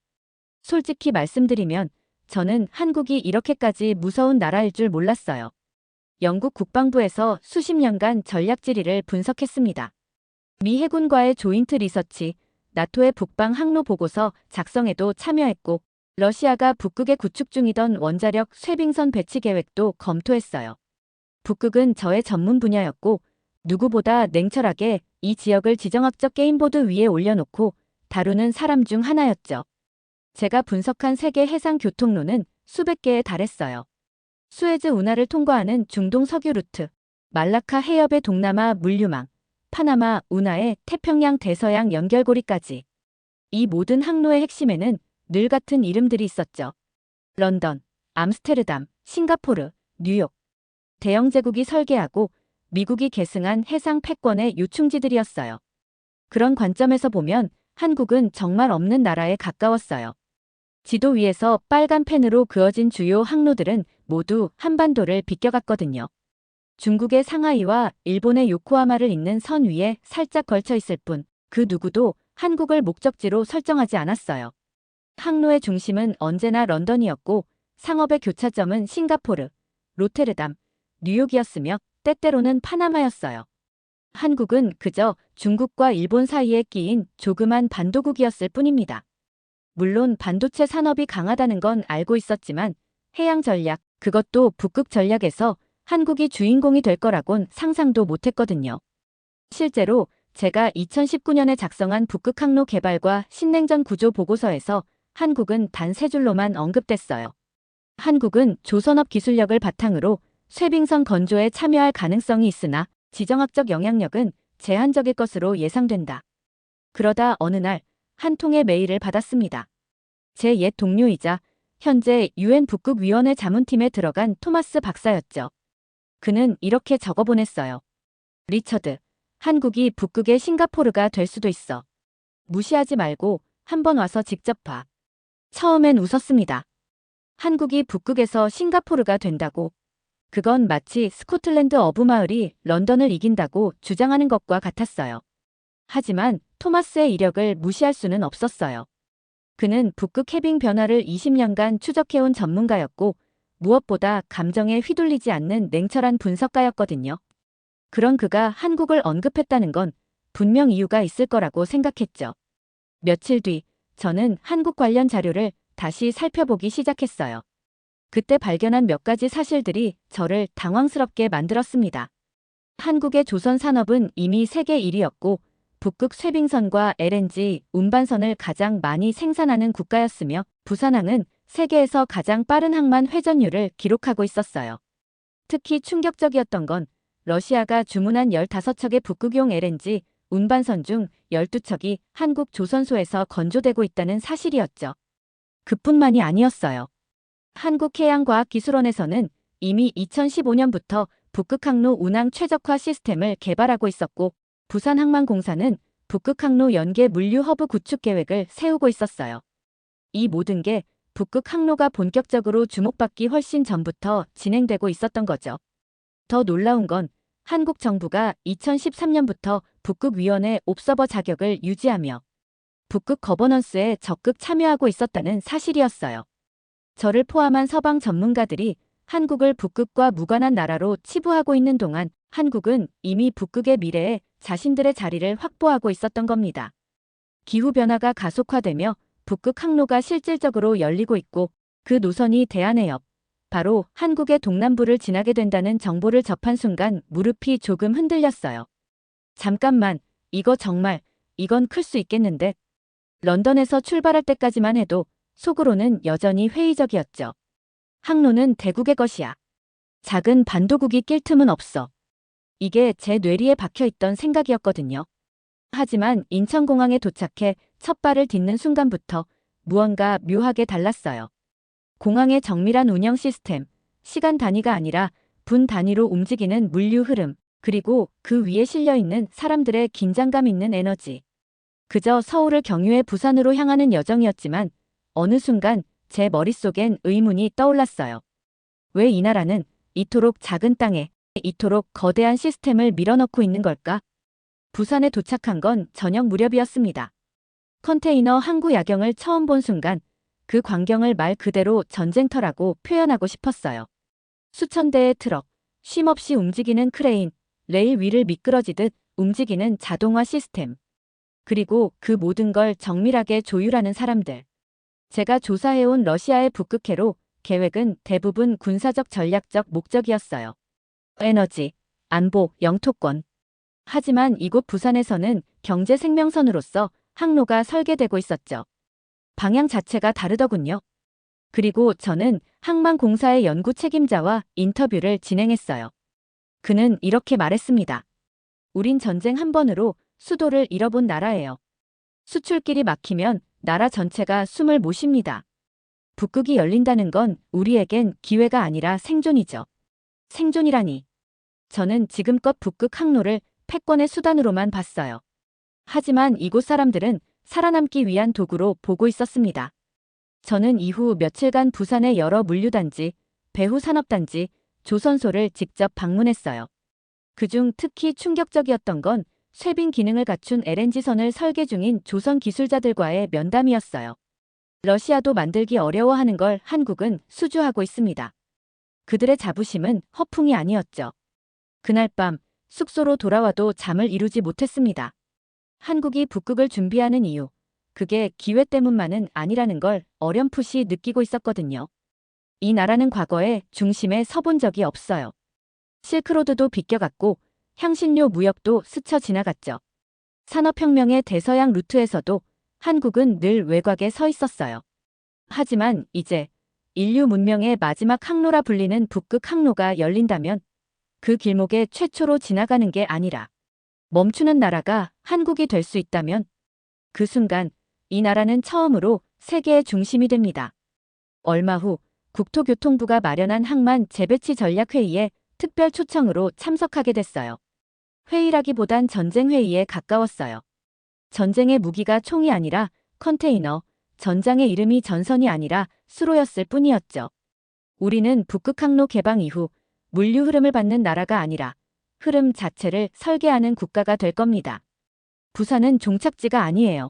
솔직히 말씀드리면 저는 한국이 이렇게까지 무서운 나라일 줄 몰랐어요. 영국 국방부에서 수십 년간 전략 지리를 분석했습니다. 미 해군과의 조인트 리서치, 나토의 북방 항로 보고서 작성에도 참여했고 러시아가 북극에 구축 중이던 원자력 쇄빙선 배치 계획도 검토했어요. 북극은 저의 전문 분야였고 누구보다 냉철하게 이 지역을 지정학적 게임보드 위에 올려놓고 다루는 사람 중 하나였죠. 제가 분석한 세계 해상 교통로는 수백 개에 달했어요. 수에즈 운하를 통과하는 중동 석유 루트, 말라카 해협의 동남아 물류망, 파나마 운하의 태평양 대서양 연결고리까지. 이 모든 항로의 핵심에는 늘 같은 이름들이 있었죠. 런던, 암스테르담, 싱가포르, 뉴욕. 대영 제국이 설계하고 미국이 계승한 해상 패권의 요충지들이었어요. 그런 관점에서 보면 한국은 정말 없는 나라에 가까웠어요. 지도 위에서 빨간 펜으로 그어진 주요 항로들은 모두 한반도를 비껴갔거든요. 중국의 상하이와 일본의 요코하마를 잇는 선 위에 살짝 걸쳐 있을 뿐 그 누구도 한국을 목적지로 설정하지 않았어요. 항로의 중심은 언제나 런던이었고 상업의 교차점은 싱가포르, 로테르담, 뉴욕이었으며 때때로는 파나마였어요. 한국은 그저 중국과 일본 사이에 끼인 조그만 반도국이었을 뿐입니다. 물론 반도체 산업이 강하다는 건 알고 있었지만 해양 전략, 그것도 북극 전략에서 한국이 주인공이 될 거라곤 상상도 못했거든요. 실제로 제가 2019년에 작성한 북극 항로 개발과 신냉전 구조 보고서에서 한국은 단 세 줄로만 언급됐어요. 한국은 조선업 기술력을 바탕으로 쇄빙선 건조에 참여할 가능성이 있으나 지정학적 영향력은 제한적일 것으로 예상된다. 그러다 어느 날 한 통의 메일을 받았습니다. 제 옛 동료이자 현재 UN 북극위원회 자문팀에 들어간 토마스 박사였죠. 그는 이렇게 적어보냈어요. 리처드, 한국이 북극의 싱가포르가 될 수도 있어. 무시하지 말고 한번 와서 직접 봐. 처음엔 웃었습니다. 한국이 북극에서 싱가포르가 된다고. 그건 마치 스코틀랜드 어부마을이 런던을 이긴다고 주장하는 것과 같았어요. 하지만 토마스의 이력을 무시할 수는 없었어요. 그는 북극 해빙 변화를 20년간 추적해온 전문가였고 무엇보다 감정에 휘둘리지 않는 냉철한 분석가였거든요. 그런 그가 한국을 언급했다는 건 분명 이유가 있을 거라고 생각했죠. 며칠 뒤 저는 한국 관련 자료를 다시 살펴보기 시작했어요. 그때 발견한 몇 가지 사실들이 저를 당황스럽게 만들었습니다. 한국의 조선 산업은 이미 세계 1위였고 북극 쇄빙선과 LNG 운반선을 가장 많이 생산하는 국가였으며 부산항은 세계에서 가장 빠른 항만 회전율을 기록하고 있었어요. 특히 충격적이었던 건 러시아가 주문한 15척의 북극용 LNG 운반선 중 12척이 한국 조선소에서 건조되고 있다는 사실이었죠. 그뿐만이 아니었어요. 한국해양과학기술원에서는 이미 2015년부터 북극항로 운항 최적화 시스템을 개발하고 있었고 부산항만공사는 북극항로 연계 물류 허브 구축 계획을 세우고 있었어요. 이 모든 게 북극항로가 본격적으로 주목받기 훨씬 전부터 진행되고 있었던 거죠. 더 놀라운 건 한국 정부가 2013년부터 북극위원회 옵서버 자격을 유지하며 북극 거버넌스에 적극 참여하고 있었다는 사실이었어요. 저를 포함한 서방 전문가들이 한국을 북극과 무관한 나라로 치부하고 있는 동안 한국은 이미 북극의 미래에 자신들의 자리를 확보하고 있었던 겁니다. 기후변화가 가속화되며 북극 항로가 실질적으로 열리고 있고 그 노선이 대한해협, 바로 한국의 동남부를 지나게 된다는 정보를 접한 순간 무릎이 조금 흔들렸어요. 잠깐만, 이건 클 수 있겠는데? 런던에서 출발할 때까지만 해도 속으로는 여전히 회의적이었죠. 항로는 대국의 것이야. 작은 반도국이 낄 틈은 없어. 이게 제 뇌리에 박혀있던 생각이었거든요. 하지만 인천공항에 도착해 첫 발을 딛는 순간부터 무언가 묘하게 달랐어요. 공항의 정밀한 운영 시스템, 시간 단위가 아니라 분 단위로 움직이는 물류 흐름, 그리고 그 위에 실려있는 사람들의 긴장감 있는 에너지. 그저 서울을 경유해 부산으로 향하는 여정이었지만 어느 순간 제 머릿속엔 의문이 떠올랐어요. 왜 이 나라는 이토록 작은 땅에 이토록 거대한 시스템을 밀어넣고 있는 걸까? 부산에 도착한 건 저녁 무렵이었습니다. 컨테이너 항구 야경을 처음 본 순간 그 광경을 말 그대로 전쟁터라고 표현하고 싶었어요. 수천 대의 트럭, 쉼없이 움직이는 크레인, 레일 위를 미끄러지듯 움직이는 자동화 시스템. 그리고 그 모든 걸 정밀하게 조율하는 사람들. 제가 조사해온 러시아의 북극해로 계획은 대부분 군사적 전략적 목적이었어요. 에너지, 안보, 영토권. 하지만 이곳 부산에서는 경제 생명선으로서 항로가 설계되고 있었죠. 방향 자체가 다르더군요. 그리고 저는 항만공사의 연구 책임자와 인터뷰를 진행했어요. 그는 이렇게 말했습니다. 우린 전쟁 한 번으로 수도를 잃어본 나라예요. 수출길이 막히면 나라 전체가 숨을 못 쉽니다. 북극이 열린다는 건 우리에겐 기회가 아니라 생존이죠. 생존이라니. 저는 지금껏 북극 항로를 패권의 수단으로만 봤어요. 하지만 이곳 사람들은 살아남기 위한 도구로 보고 있었습니다. 저는 이후 며칠간 부산의 여러 물류단지, 배후산업단지, 조선소를 직접 방문했어요. 그중 특히 충격적이었던 건 쇄빙 기능을 갖춘 LNG선을 설계 중인 조선 기술자들과의 면담이었어요. 러시아도 만들기 어려워하는 걸 한국은 수주하고 있습니다. 그들의 자부심은 허풍이 아니었죠. 그날 밤 숙소로 돌아와도 잠을 이루지 못했습니다. 한국이 북극을 준비하는 이유, 그게 기회 때문만은 아니라는 걸 어렴풋이 느끼고 있었거든요. 이 나라는 과거에 중심에 서본 적이 없어요. 실크로드도 비껴갔고 향신료 무역도 스쳐 지나갔죠. 산업혁명의 대서양 루트에서도 한국은 늘 외곽에 서 있었어요. 하지만 이제 인류 문명의 마지막 항로라 불리는 북극 항로가 열린다면 그 길목에 최초로 지나가는 게 아니라 멈추는 나라가 한국이 될 수 있다면 그 순간 이 나라는 처음으로 세계의 중심이 됩니다. 얼마 후 국토교통부가 마련한 항만 재배치 전략회의에 특별 초청으로 참석하게 됐어요. 회의라기보단 전쟁회의에 가까웠어요. 전쟁의 무기가 총이 아니라 컨테이너, 전장의 이름이 전선이 아니라 수로였을 뿐이었죠. 우리는 북극항로 개방 이후 물류 흐름을 받는 나라가 아니라 흐름 자체를 설계하는 국가가 될 겁니다. 부산은 종착지가 아니에요.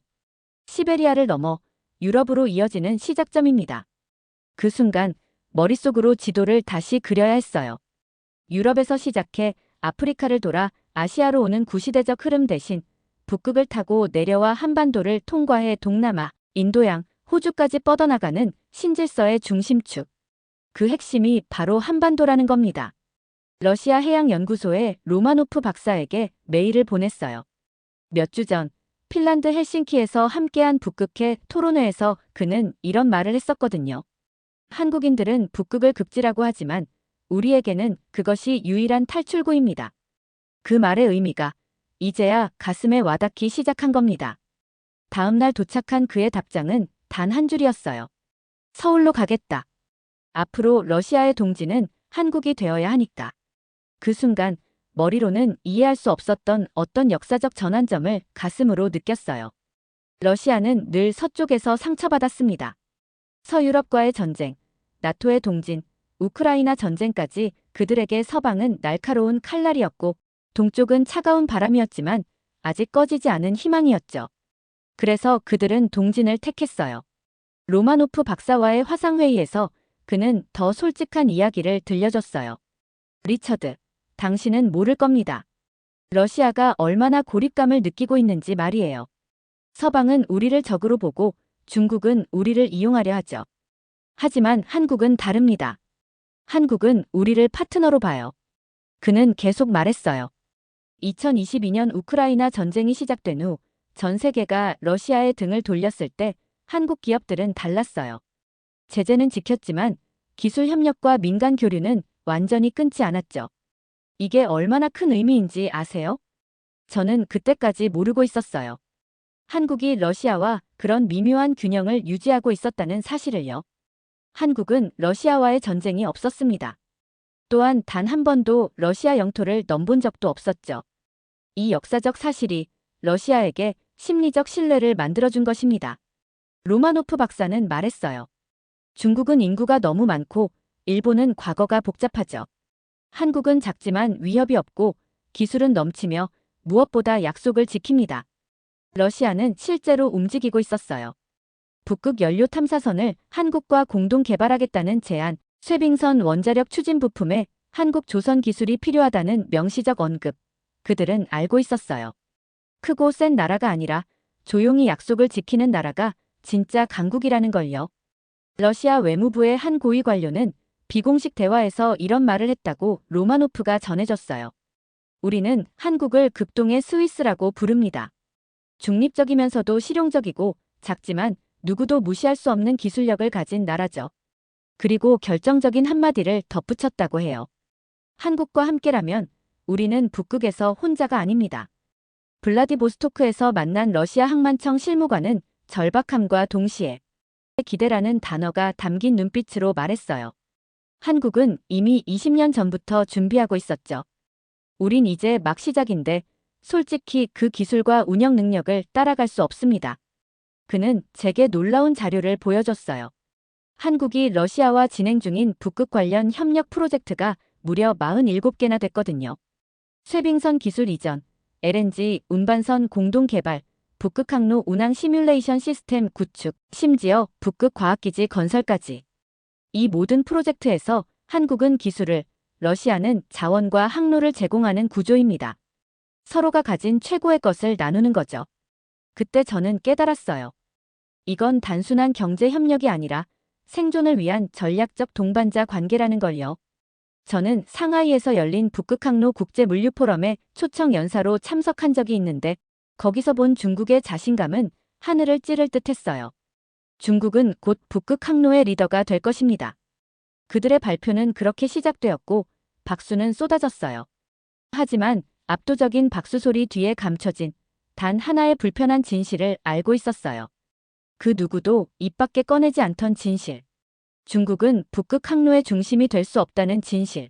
시베리아를 넘어 유럽으로 이어지는 시작점입니다. 그 순간 머릿속으로 지도를 다시 그려야 했어요. 유럽에서 시작해 아프리카를 돌아 아시아로 오는 구시대적 흐름 대신 북극을 타고 내려와 한반도를 통과해 동남아, 인도양, 호주까지 뻗어나가는 신질서의 중심축. 그 핵심이 바로 한반도라는 겁니다. 러시아 해양연구소의 로마노프 박사에게 메일을 보냈어요. 몇 주 전 핀란드 헬싱키에서 함께한 북극해 토론회에서 그는 이런 말을 했었거든요. 한국인들은 북극을 극지라고 하지만 우리에게는 그것이 유일한 탈출구입니다. 그 말의 의미가 이제야 가슴에 와닿기 시작한 겁니다. 다음 날 도착한 그의 답장은 단 한 줄이었어요. 서울로 가겠다. 앞으로 러시아의 동지는 한국이 되어야 하니까. 그 순간 머리로는 이해할 수 없었던 어떤 역사적 전환점을 가슴으로 느꼈어요. 러시아는 늘 서쪽에서 상처받았습니다. 서유럽과의 전쟁, 나토의 동진, 우크라이나 전쟁까지 그들에게 서방은 날카로운 칼날이었고 동쪽은 차가운 바람이었지만 아직 꺼지지 않은 희망이었죠. 그래서 그들은 동진을 택했어요. 로마노프 박사와의 화상회의에서 그는 더 솔직한 이야기를 들려줬어요. 리처드, 당신은 모를 겁니다. 러시아가 얼마나 고립감을 느끼고 있는지 말이에요. 서방은 우리를 적으로 보고 중국은 우리를 이용하려 하죠. 하지만 한국은 다릅니다. 한국은 우리를 파트너로 봐요. 그는 계속 말했어요. 2022년 우크라이나 전쟁이 시작된 후 전 세계가 러시아의 등을 돌렸을 때 한국 기업들은 달랐어요. 제재는 지켰지만 기술 협력과 민간 교류는 완전히 끊지 않았죠. 이게 얼마나 큰 의미인지 아세요? 저는 그때까지 모르고 있었어요. 한국이 러시아와 그런 미묘한 균형을 유지하고 있었다는 사실을요. 한국은 러시아와의 전쟁이 없었습니다. 또한 단 한 번도 러시아 영토를 넘본 적도 없었죠. 이 역사적 사실이 러시아에게 심리적 신뢰를 만들어준 것입니다. 로마노프 박사는 말했어요. 중국은 인구가 너무 많고 일본은 과거가 복잡하죠. 한국은 작지만 위협이 없고 기술은 넘치며 무엇보다 약속을 지킵니다. 러시아는 실제로 움직이고 있었어요. 북극 연료 탐사선을 한국과 공동 개발하겠다는 제안, 쇠빙선 원자력 추진 부품에 한국 조선 기술이 필요하다는 명시적 언급. 그들은 알고 있었어요. 크고 센 나라가 아니라 조용히 약속을 지키는 나라가 진짜 강국이라는 걸요. 러시아 외무부의 한 고위 관료는 비공식 대화에서 이런 말을 했다고 로마노프가 전해졌어요. 우리는 한국을 극동의 스위스라고 부릅니다. 중립적이면서도 실용적이고 작지만 누구도 무시할 수 없는 기술력을 가진 나라죠. 그리고 결정적인 한마디를 덧붙였다고 해요. 한국과 함께라면 우리는 북극에서 혼자가 아닙니다. 블라디보스토크에서 만난 러시아 항만청 실무관은 절박함과 동시에 기대라는 단어가 담긴 눈빛으로 말했어요. 한국은 이미 20년 전부터 준비하고 있었죠. 우린 이제 막 시작인데 솔직히 그 기술과 운영 능력을 따라갈 수 없습니다. 그는 제게 놀라운 자료를 보여줬어요. 한국이 러시아와 진행 중인 북극 관련 협력 프로젝트가 무려 47개나 됐거든요. 쇠빙선 기술 이전, LNG 운반선 공동 개발, 북극 항로 운항 시뮬레이션 시스템 구축, 심지어 북극 과학기지 건설까지. 이 모든 프로젝트에서 한국은 기술을, 러시아는 자원과 항로를 제공하는 구조입니다. 서로가 가진 최고의 것을 나누는 거죠. 그때 저는 깨달았어요. 이건 단순한 경제 협력이 아니라 생존을 위한 전략적 동반자 관계라는 걸요. 저는 상하이에서 열린 북극항로 국제물류 포럼에 초청 연사로 참석한 적이 있는데 거기서 본 중국의 자신감은 하늘을 찌를 듯했어요. 중국은 곧 북극항로의 리더가 될 것입니다. 그들의 발표는 그렇게 시작되었고 박수는 쏟아졌어요. 하지만 압도적인 박수 소리 뒤에 감춰진 단 하나의 불편한 진실을 알고 있었어요. 그 누구도 입 밖에 꺼내지 않던 진실. 중국은 북극 항로의 중심이 될 수 없다는 진실.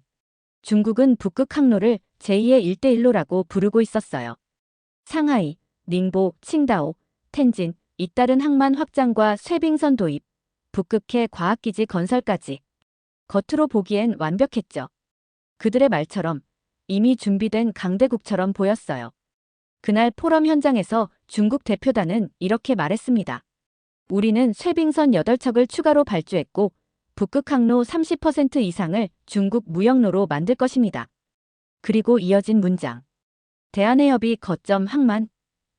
중국은 북극 항로를 제2의 1대1로라고 부르고 있었어요. 상하이, 닝보, 칭다오, 텐진, 잇따른 항만 확장과 쇠빙선 도입, 북극해 과학기지 건설까지. 겉으로 보기엔 완벽했죠. 그들의 말처럼 이미 준비된 강대국처럼 보였어요. 그날 포럼 현장에서 중국 대표단은 이렇게 말했습니다. 우리는 쇠빙선 8척을 추가로 발주했고 북극항로 30% 이상을 중국 무역로로 만들 것입니다. 그리고 이어진 문장. 대한해협이 거점 항만,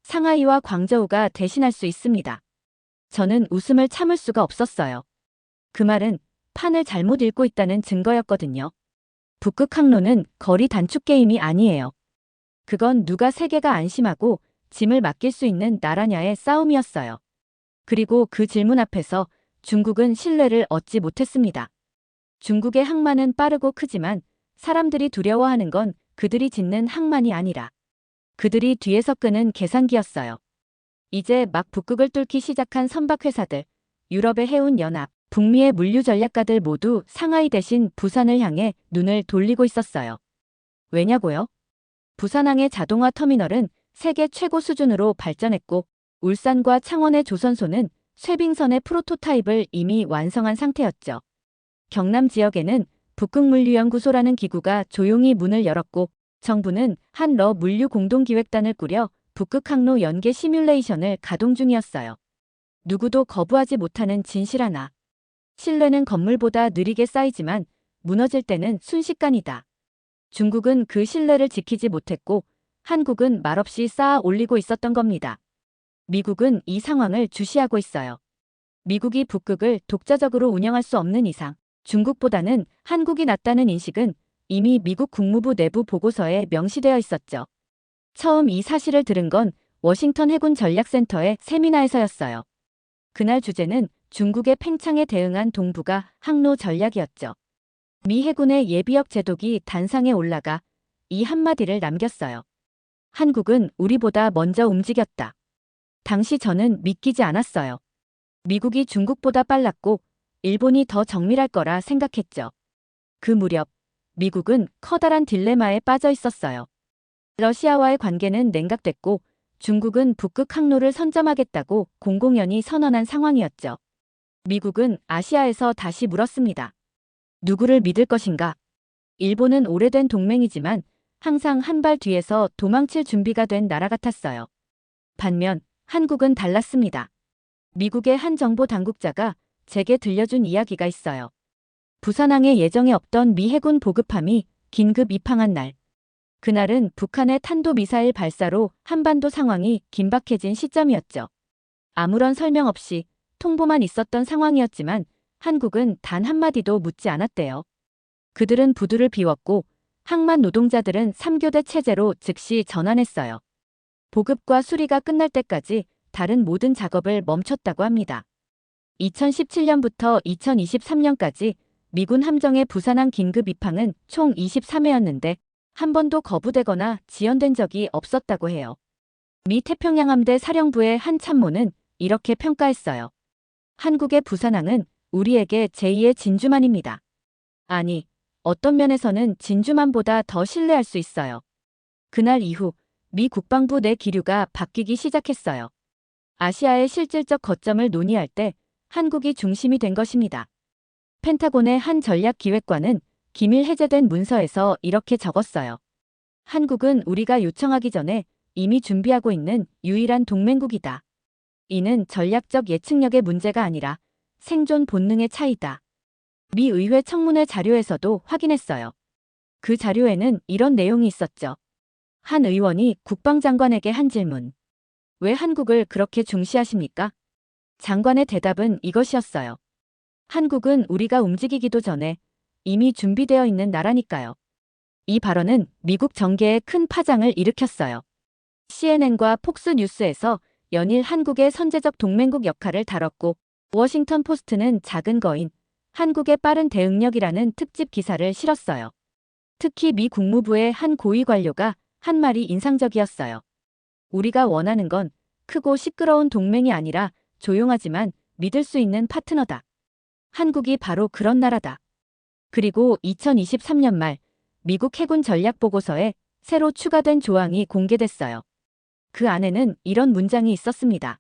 상하이와 광저우가 대신할 수 있습니다. 저는 웃음을 참을 수가 없었어요. 그 말은 판을 잘못 읽고 있다는 증거였거든요. 북극 항로는 거리 단축 게임이 아니에요. 그건 누가 세계가 안심하고 짐을 맡길 수 있는 나라냐의 싸움이었어요. 그리고 그 질문 앞에서 중국은 신뢰를 얻지 못했습니다. 중국의 항만은 빠르고 크지만 사람들이 두려워하는 건 그들이 짓는 항만이 아니라 그들이 뒤에서 끄는 계산기였어요. 이제 막 북극을 뚫기 시작한 선박회사들, 유럽의 해운연합, 북미의 물류 전략가들 모두 상하이 대신 부산을 향해 눈을 돌리고 있었어요. 왜냐고요? 부산항의 자동화 터미널은 세계 최고 수준으로 발전했고 울산과 창원의 조선소는 쇠빙선의 프로토타입을 이미 완성한 상태였죠. 경남 지역에는 북극물류연구소라는 기구가 조용히 문을 열었고 정부는 한러 물류 공동기획단을 꾸려 북극항로 연계 시뮬레이션을 가동 중이었어요. 누구도 거부하지 못하는 진실 하나. 신뢰는 건물보다 느리게 쌓이지만 무너질 때는 순식간이다. 중국은 그 신뢰를 지키지 못했고 한국은 말없이 쌓아 올리고 있었던 겁니다. 미국은 이 상황을 주시하고 있어요. 미국이 북극을 독자적으로 운영할 수 없는 이상 중국보다는 한국이 낫다는 인식은 이미 미국 국무부 내부 보고서에 명시되어 있었죠. 처음 이 사실을 들은 건 워싱턴 해군 전략센터의 세미나에서였어요. 그날 주제는 중국의 팽창에 대응한 동북아 항로 전략이었죠. 미 해군의 예비역 제독이 단상에 올라가 이 한마디를 남겼어요. 한국은 우리보다 먼저 움직였다. 당시 저는 믿기지 않았어요. 미국이 중국보다 빨랐고 일본이 더 정밀할 거라 생각했죠. 그 무렵 미국은 커다란 딜레마에 빠져 있었어요. 러시아와의 관계는 냉각됐고 중국은 북극 항로를 선점하겠다고 공공연히 선언한 상황이었죠. 미국은 아시아에서 다시 물었습니다. 누구를 믿을 것인가? 일본은 오래된 동맹이지만 항상 한 발 뒤에서 도망칠 준비가 된 나라 같았어요. 반면 한국은 달랐습니다. 미국의 한 정보 당국자가 제게 들려준 이야기가 있어요. 부산항에 예정에 없던 미 해군 보급함이 긴급 입항한 날. 그날은 북한의 탄도미사일 발사로 한반도 상황이 긴박해진 시점이었죠. 아무런 설명 없이 통보만 있었던 상황이었지만 한국은 단 한마디도 묻지 않았대요. 그들은 부두를 비웠고 항만 노동자들은 3교대 체제로 즉시 전환했어요. 보급과 수리가 끝날 때까지 다른 모든 작업을 멈췄다고 합니다. 2017년부터 2023년까지 미군 함정의 부산항 긴급 입항은 총 23회였는데 한 번도 거부되거나 지연된 적이 없었다고 해요. 미 태평양 함대 사령부의 한 참모는 이렇게 평가했어요. 한국의 부산항은 우리에게 제2의 진주만입니다. 아니, 어떤 면에서는 진주만보다 더 신뢰할 수 있어요. 그날 이후 미 국방부 내 기류가 바뀌기 시작했어요. 아시아의 실질적 거점을 논의할 때 한국이 중심이 된 것입니다. 펜타곤의 한 전략기획관은 기밀 해제된 문서에서 이렇게 적었어요. 한국은 우리가 요청하기 전에 이미 준비하고 있는 유일한 동맹국이다. 이는 전략적 예측력의 문제가 아니라 생존 본능의 차이다. 미 의회 청문회 자료에서도 확인했어요. 그 자료에는 이런 내용이 있었죠. 한 의원이 국방장관에게 한 질문. 왜 한국을 그렇게 중시하십니까? 장관의 대답은 이것이었어요. 한국은 우리가 움직이기도 전에 이미 준비되어 있는 나라니까요. 이 발언은 미국 정계에 큰 파장을 일으켰어요. CNN과 폭스뉴스에서 연일 한국의 선제적 동맹국 역할을 다뤘고 워싱턴 포스트는 작은 거인 한국의 빠른 대응력이라는 특집 기사를 실었어요. 특히 미 국무부의 한 고위 관료가 한 말이 인상적이었어요. 우리가 원하는 건 크고 시끄러운 동맹이 아니라 조용하지만 믿을 수 있는 파트너다. 한국이 바로 그런 나라다. 그리고 2023년 말 미국 해군 전략 보고서에 새로 추가된 조항이 공개됐어요. 그 안에는 이런 문장이 있었습니다.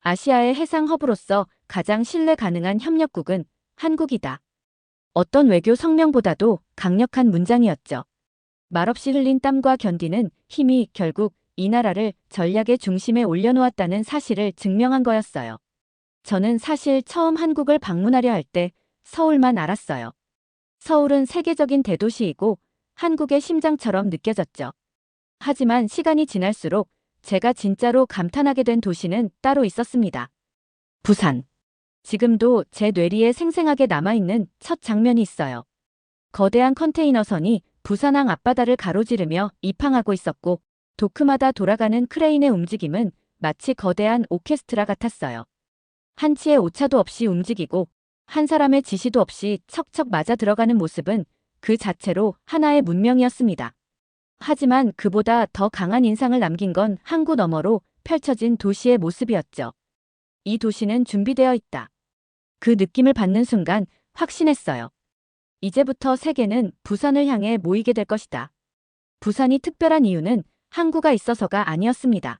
아시아의 해상 허브로서 가장 신뢰 가능한 협력국은 한국이다. 어떤 외교 성명보다도 강력한 문장이었죠. 말없이 흘린 땀과 견디는 힘이 결국 이 나라를 전략의 중심에 올려놓았다는 사실을 증명한 거였어요. 저는 사실 처음 한국을 방문하려 할 때 서울만 알았어요. 서울은 세계적인 대도시이고 한국의 심장처럼 느껴졌죠. 하지만 시간이 지날수록 제가 진짜로 감탄하게 된 도시는 따로 있었습니다. 부산. 지금도 제 뇌리에 생생하게 남아있는 첫 장면이 있어요. 거대한 컨테이너선이 부산항 앞바다를 가로지르며 입항하고 있었고 도크마다 돌아가는 크레인의 움직임은 마치 거대한 오케스트라 같았어요. 한치의 오차도 없이 움직이고 한 사람의 지시도 없이 척척 맞아 들어가는 모습은 그 자체로 하나의 문명이었습니다. 하지만 그보다 더 강한 인상을 남긴 건 항구 너머로 펼쳐진 도시의 모습이었죠. 이 도시는 준비되어 있다. 그 느낌을 받는 순간 확신했어요. 이제부터 세계는 부산을 향해 모이게 될 것이다. 부산이 특별한 이유는 항구가 있어서가 아니었습니다.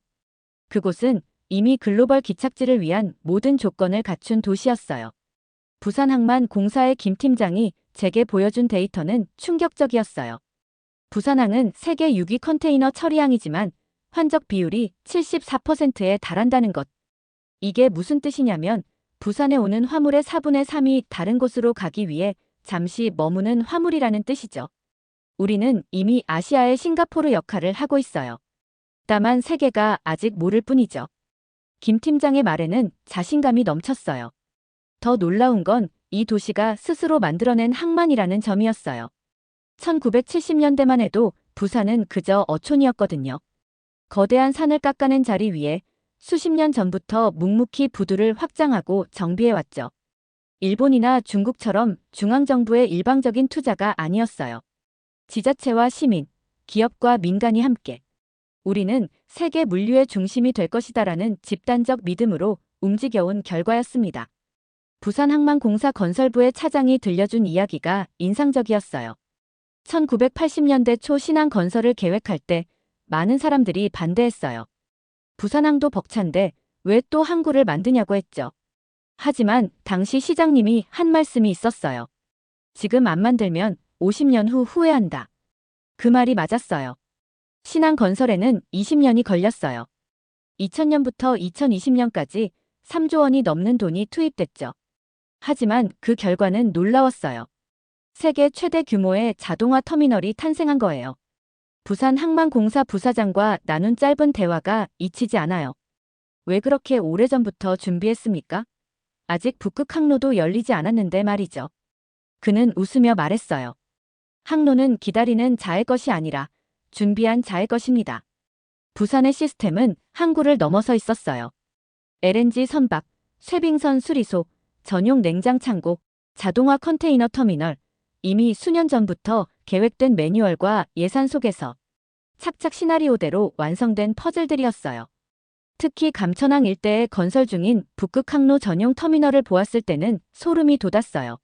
그곳은 이미 글로벌 기착지를 위한 모든 조건을 갖춘 도시였어요. 부산항만공사의 김 팀장이 제게 보여준 데이터는 충격적이었어요. 부산항은 세계 6위 컨테이너 처리항이지만 환적 비율이 74%에 달한다는 것. 이게 무슨 뜻이냐면 부산에 오는 화물의 4분의 3이 다른 곳으로 가기 위해 잠시 머무는 화물이라는 뜻이죠. 우리는 이미 아시아의 싱가포르 역할을 하고 있어요. 다만 세계가 아직 모를 뿐이죠. 김 팀장의 말에는 자신감이 넘쳤어요. 더 놀라운 건 이 도시가 스스로 만들어낸 항만이라는 점이었어요. 1970년대만 해도 부산은 그저 어촌이었거든요. 거대한 산을 깎아낸 자리 위에 수십 년 전부터 묵묵히 부두를 확장하고 정비해왔죠. 일본이나 중국처럼 중앙정부의 일방적인 투자가 아니었어요. 지자체와 시민, 기업과 민간이 함께. 우리는 세계 물류의 중심이 될 것이다라는 집단적 믿음으로 움직여온 결과였습니다. 부산항만공사 건설부의 차장이 들려준 이야기가 인상적이었어요. 1980년대 초 신항 건설을 계획할 때 많은 사람들이 반대했어요. 부산항도 벅찬데 왜 또 항구를 만드냐고 했죠. 하지만 당시 시장님이 한 말씀이 있었어요. 지금 안 만들면 50년 후 후회한다. 그 말이 맞았어요. 신항 건설에는 20년이 걸렸어요. 2000년부터 2020년까지 3조 원이 넘는 돈이 투입됐죠. 하지만 그 결과는 놀라웠어요. 세계 최대 규모의 자동화 터미널이 탄생한 거예요. 부산항만공사 부사장과 나눈 짧은 대화가 잊히지 않아요. 왜 그렇게 오래전부터 준비했습니까? 아직 북극 항로도 열리지 않았는데 말이죠. 그는 웃으며 말했어요. 항로는 기다리는 자의 것이 아니라 준비한 자의 것입니다. 부산의 시스템은 항구를 넘어서 있었어요. LNG 선박, 쇠빙선 수리소, 전용 냉장 창고, 자동화 컨테이너 터미널, 이미 수년 전부터 계획된 매뉴얼과 예산 속에서 착착 시나리오대로 완성된 퍼즐들이었어요. 특히 감천항 일대에 건설 중인 북극 항로 전용 터미널을 보았을 때는 소름이 돋았어요.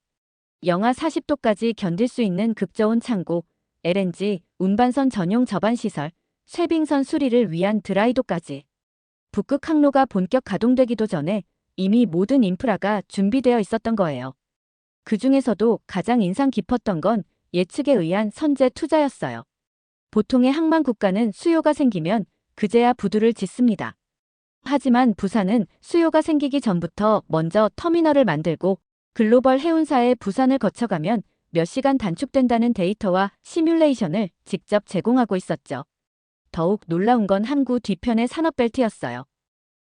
영하 40도까지 견딜 수 있는 극저온 창고, LNG, 운반선 전용 저반시설, 쇠빙선 수리를 위한 드라이도까지. 북극 항로가 본격 가동되기도 전에 이미 모든 인프라가 준비되어 있었던 거예요. 그 중에서도 가장 인상 깊었던 건 예측에 의한 선제 투자였어요. 보통의 항만 국가는 수요가 생기면 그제야 부두를 짓습니다. 하지만 부산은 수요가 생기기 전부터 먼저 터미널을 만들고 글로벌 해운사의 부산을 거쳐가면 몇 시간 단축된다는 데이터와 시뮬레이션을 직접 제공하고 있었죠. 더욱 놀라운 건 항구 뒤편의 산업벨트였어요.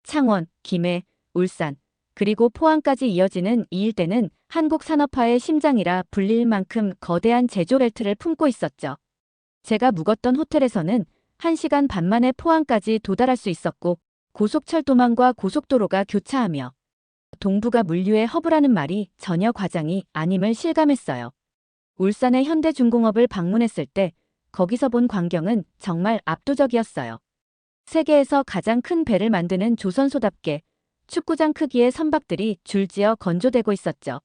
창원, 김해, 울산, 그리고 포항까지 이어지는 이 일대는 한국 산업화의 심장이라 불릴 만큼 거대한 제조벨트를 품고 있었죠. 제가 묵었던 호텔에서는 1시간 반 만에 포항까지 도달할 수 있었고 고속철도망과 고속도로가 교차하며 동부가 물류의 허브라는 말이 전혀 과장이 아님을 실감했어요. 울산의 현대중공업을 방문했을 때 거기서 본 광경은 정말 압도적이었어요. 세계에서 가장 큰 배를 만드는 조선소답게 축구장 크기의 선박들이 줄지어 건조되고 있었죠.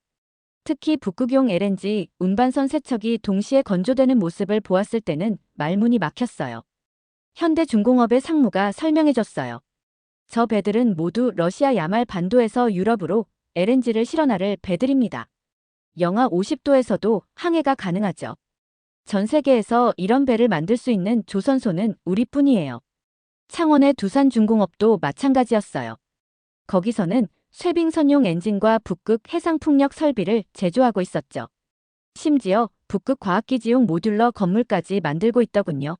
특히 북극용 LNG 운반선 세척이 동시에 건조되는 모습을 보았을 때는 말문이 막혔어요. 현대중공업의 상무가 설명해줬어요. 저 배들은 모두 러시아 야말 반도에서 유럽으로 LNG를 실어 나를 배들입니다. 영하 50도에서도 항해가 가능하죠. 전 세계에서 이런 배를 만들 수 있는 조선소는 우리뿐이에요. 창원의 두산중공업도 마찬가지였어요. 거기서는 쇠빙선용 엔진과 북극 해상풍력 설비를 제조하고 있었죠. 심지어 북극과학기지용 모듈러 건물까지 만들고 있더군요.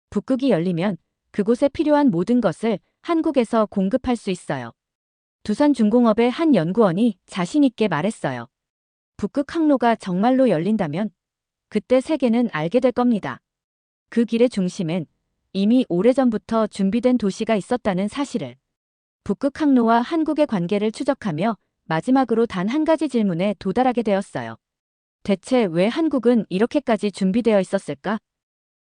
북극이 열리면 그곳에 필요한 모든 것을 한국에서 공급할 수 있어요. 두산중공업의 한 연구원이 자신 있게 말했어요. 북극 항로가 정말로 열린다면 그때 세계는 알게 될 겁니다. 그 길의 중심엔 이미 오래전부터 준비된 도시가 있었다는 사실을. 북극 항로와 한국의 관계를 추적하며 마지막으로 단 한 가지 질문에 도달하게 되었어요. 대체 왜 한국은 이렇게까지 준비되어 있었을까?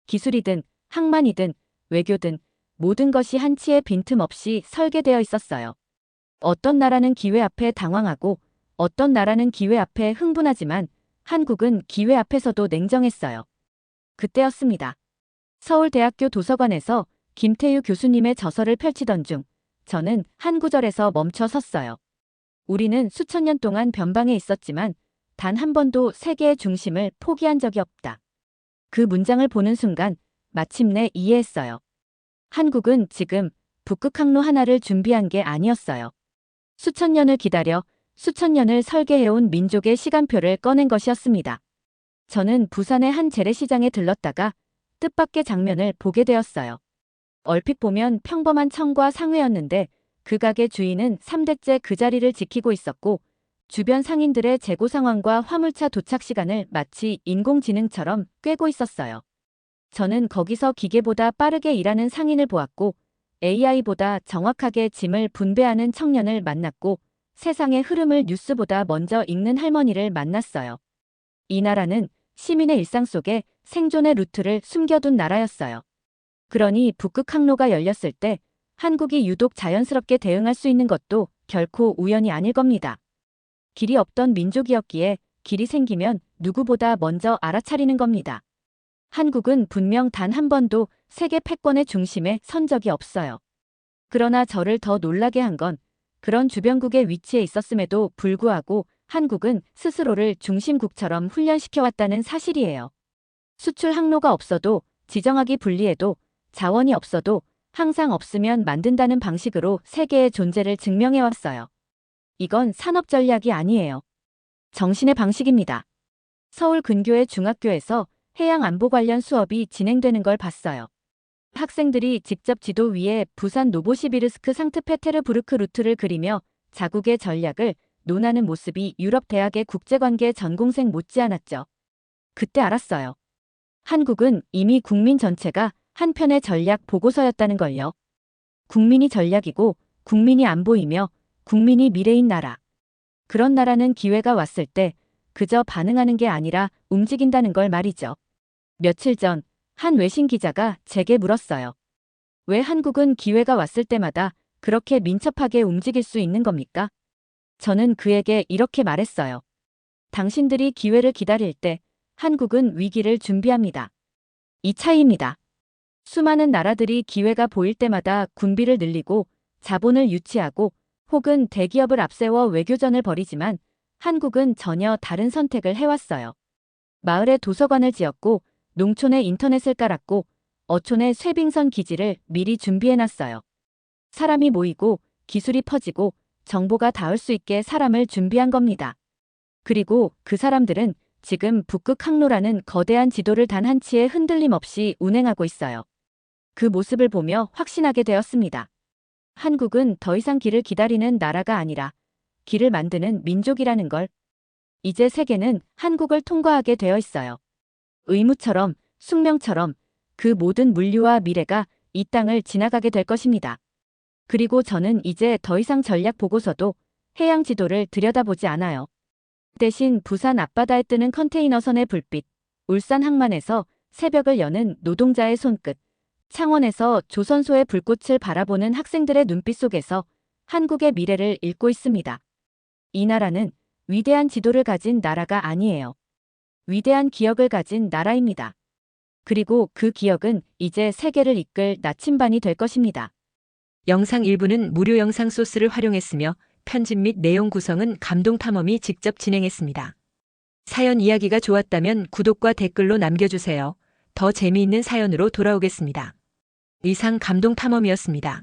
기술이든 항만이든 외교든 모든 것이 한치의 빈틈없이 설계되어 있었어요. 어떤 나라는 기회 앞에 당황하고 어떤 나라는 기회 앞에 흥분하지만 한국은 기회 앞에서도 냉정했어요. 그때였습니다. 서울대학교 도서관에서 김태유 교수님의 저서를 펼치던 중 저는 한 구절에서 멈춰 섰어요. 우리는 수천 년 동안 변방에 있었지만 단 한 번도 세계의 중심을 포기한 적이 없다. 그 문장을 보는 순간 마침내 이해했어요. 한국은 지금 북극 항로 하나를 준비한 게 아니었어요. 수천 년을 기다려 수천 년을 설계해온 민족의 시간표를 꺼낸 것이었습니다. 저는 부산의 한 재래시장에 들렀다가 뜻밖의 장면을 보게 되었어요. 얼핏 보면 평범한 청과 상회였는데 그 가게 주인은 3대째 그 자리를 지키고 있었고 주변 상인들의 재고 상황과 화물차 도착 시간을 마치 인공지능처럼 꿰고 있었어요. 저는 거기서 기계보다 빠르게 일하는 상인을 보았고 AI보다 정확하게 짐을 분배하는 청년을 만났고 세상의 흐름을 뉴스보다 먼저 읽는 할머니를 만났어요. 이 나라는 시민의 일상 속에 생존의 루트를 숨겨둔 나라였어요. 그러니 북극 항로가 열렸을 때 한국이 유독 자연스럽게 대응할 수 있는 것도 결코 우연이 아닐 겁니다. 길이 없던 민족이었기에 길이 생기면 누구보다 먼저 알아차리는 겁니다. 한국은 분명 단 한 번도 세계 패권의 중심에 선 적이 없어요. 그러나 저를 더 놀라게 한 건 그런 주변국의 위치에 있었음에도 불구하고 한국은 스스로를 중심국처럼 훈련시켜왔다는 사실이에요. 수출 항로가 없어도 지정학이 불리해도 자원이 없어도 항상 없으면 만든다는 방식으로 세계의 존재를 증명해왔어요. 이건 산업 전략이 아니에요. 정신의 방식입니다. 서울 근교의 중학교에서 해양 안보 관련 수업이 진행되는 걸 봤어요. 학생들이 직접 지도 위에 부산 노보시비르스크 상트페테르부르크 루트를 그리며 자국의 전략을 논하는 모습이 유럽 대학의 국제관계 전공생 못지않았죠. 그때 알았어요. 한국은 이미 국민 전체가 한 편의 전략 보고서였다는 걸요. 국민이 전략이고 국민이 안보이며 국민이 미래인 나라. 그런 나라는 기회가 왔을 때 그저 반응하는 게 아니라 움직인다는 걸 말이죠. 며칠 전 한 외신 기자가 제게 물었어요. 왜 한국은 기회가 왔을 때마다 그렇게 민첩하게 움직일 수 있는 겁니까? 저는 그에게 이렇게 말했어요. 당신들이 기회를 기다릴 때 한국은 위기를 준비합니다. 이 차이입니다. 수많은 나라들이 기회가 보일 때마다 군비를 늘리고 자본을 유치하고 혹은 대기업을 앞세워 외교전을 벌이지만 한국은 전혀 다른 선택을 해왔어요. 마을에 도서관을 지었고 농촌에 인터넷을 깔았고 어촌에 쇠빙선 기지를 미리 준비해놨어요. 사람이 모이고 기술이 퍼지고 정보가 닿을 수 있게 사람을 준비한 겁니다. 그리고 그 사람들은 지금 북극 항로라는 거대한 지도를 단 한치의 흔들림 없이 운행하고 있어요. 그 모습을 보며 확신하게 되었습니다. 한국은 더 이상 길을 기다리는 나라가 아니라 길을 만드는 민족이라는 걸. 이제 세계는 한국을 통과하게 되어 있어요. 의무처럼, 숙명처럼 그 모든 물류와 미래가 이 땅을 지나가게 될 것입니다. 그리고 저는 이제 더 이상 전략 보고서도 해양 지도를 들여다보지 않아요. 대신 부산 앞바다에 뜨는 컨테이너선의 불빛, 울산 항만에서 새벽을 여는 노동자의 손끝, 창원에서 조선소의 불꽃을 바라보는 학생들의 눈빛 속에서 한국의 미래를 읽고 있습니다. 이 나라는 위대한 지도를 가진 나라가 아니에요. 위대한 기억을 가진 나라입니다. 그리고 그 기억은 이제 세계를 이끌 나침반이 될 것입니다. 영상 일부는 무료 영상 소스를 활용했으며 편집 및 내용 구성은 감동탐험이 직접 진행했습니다. 사연 이야기가 좋았다면 구독과 댓글로 남겨주세요. 더 재미있는 사연으로 돌아오겠습니다. 이상 감동탐험이었습니다.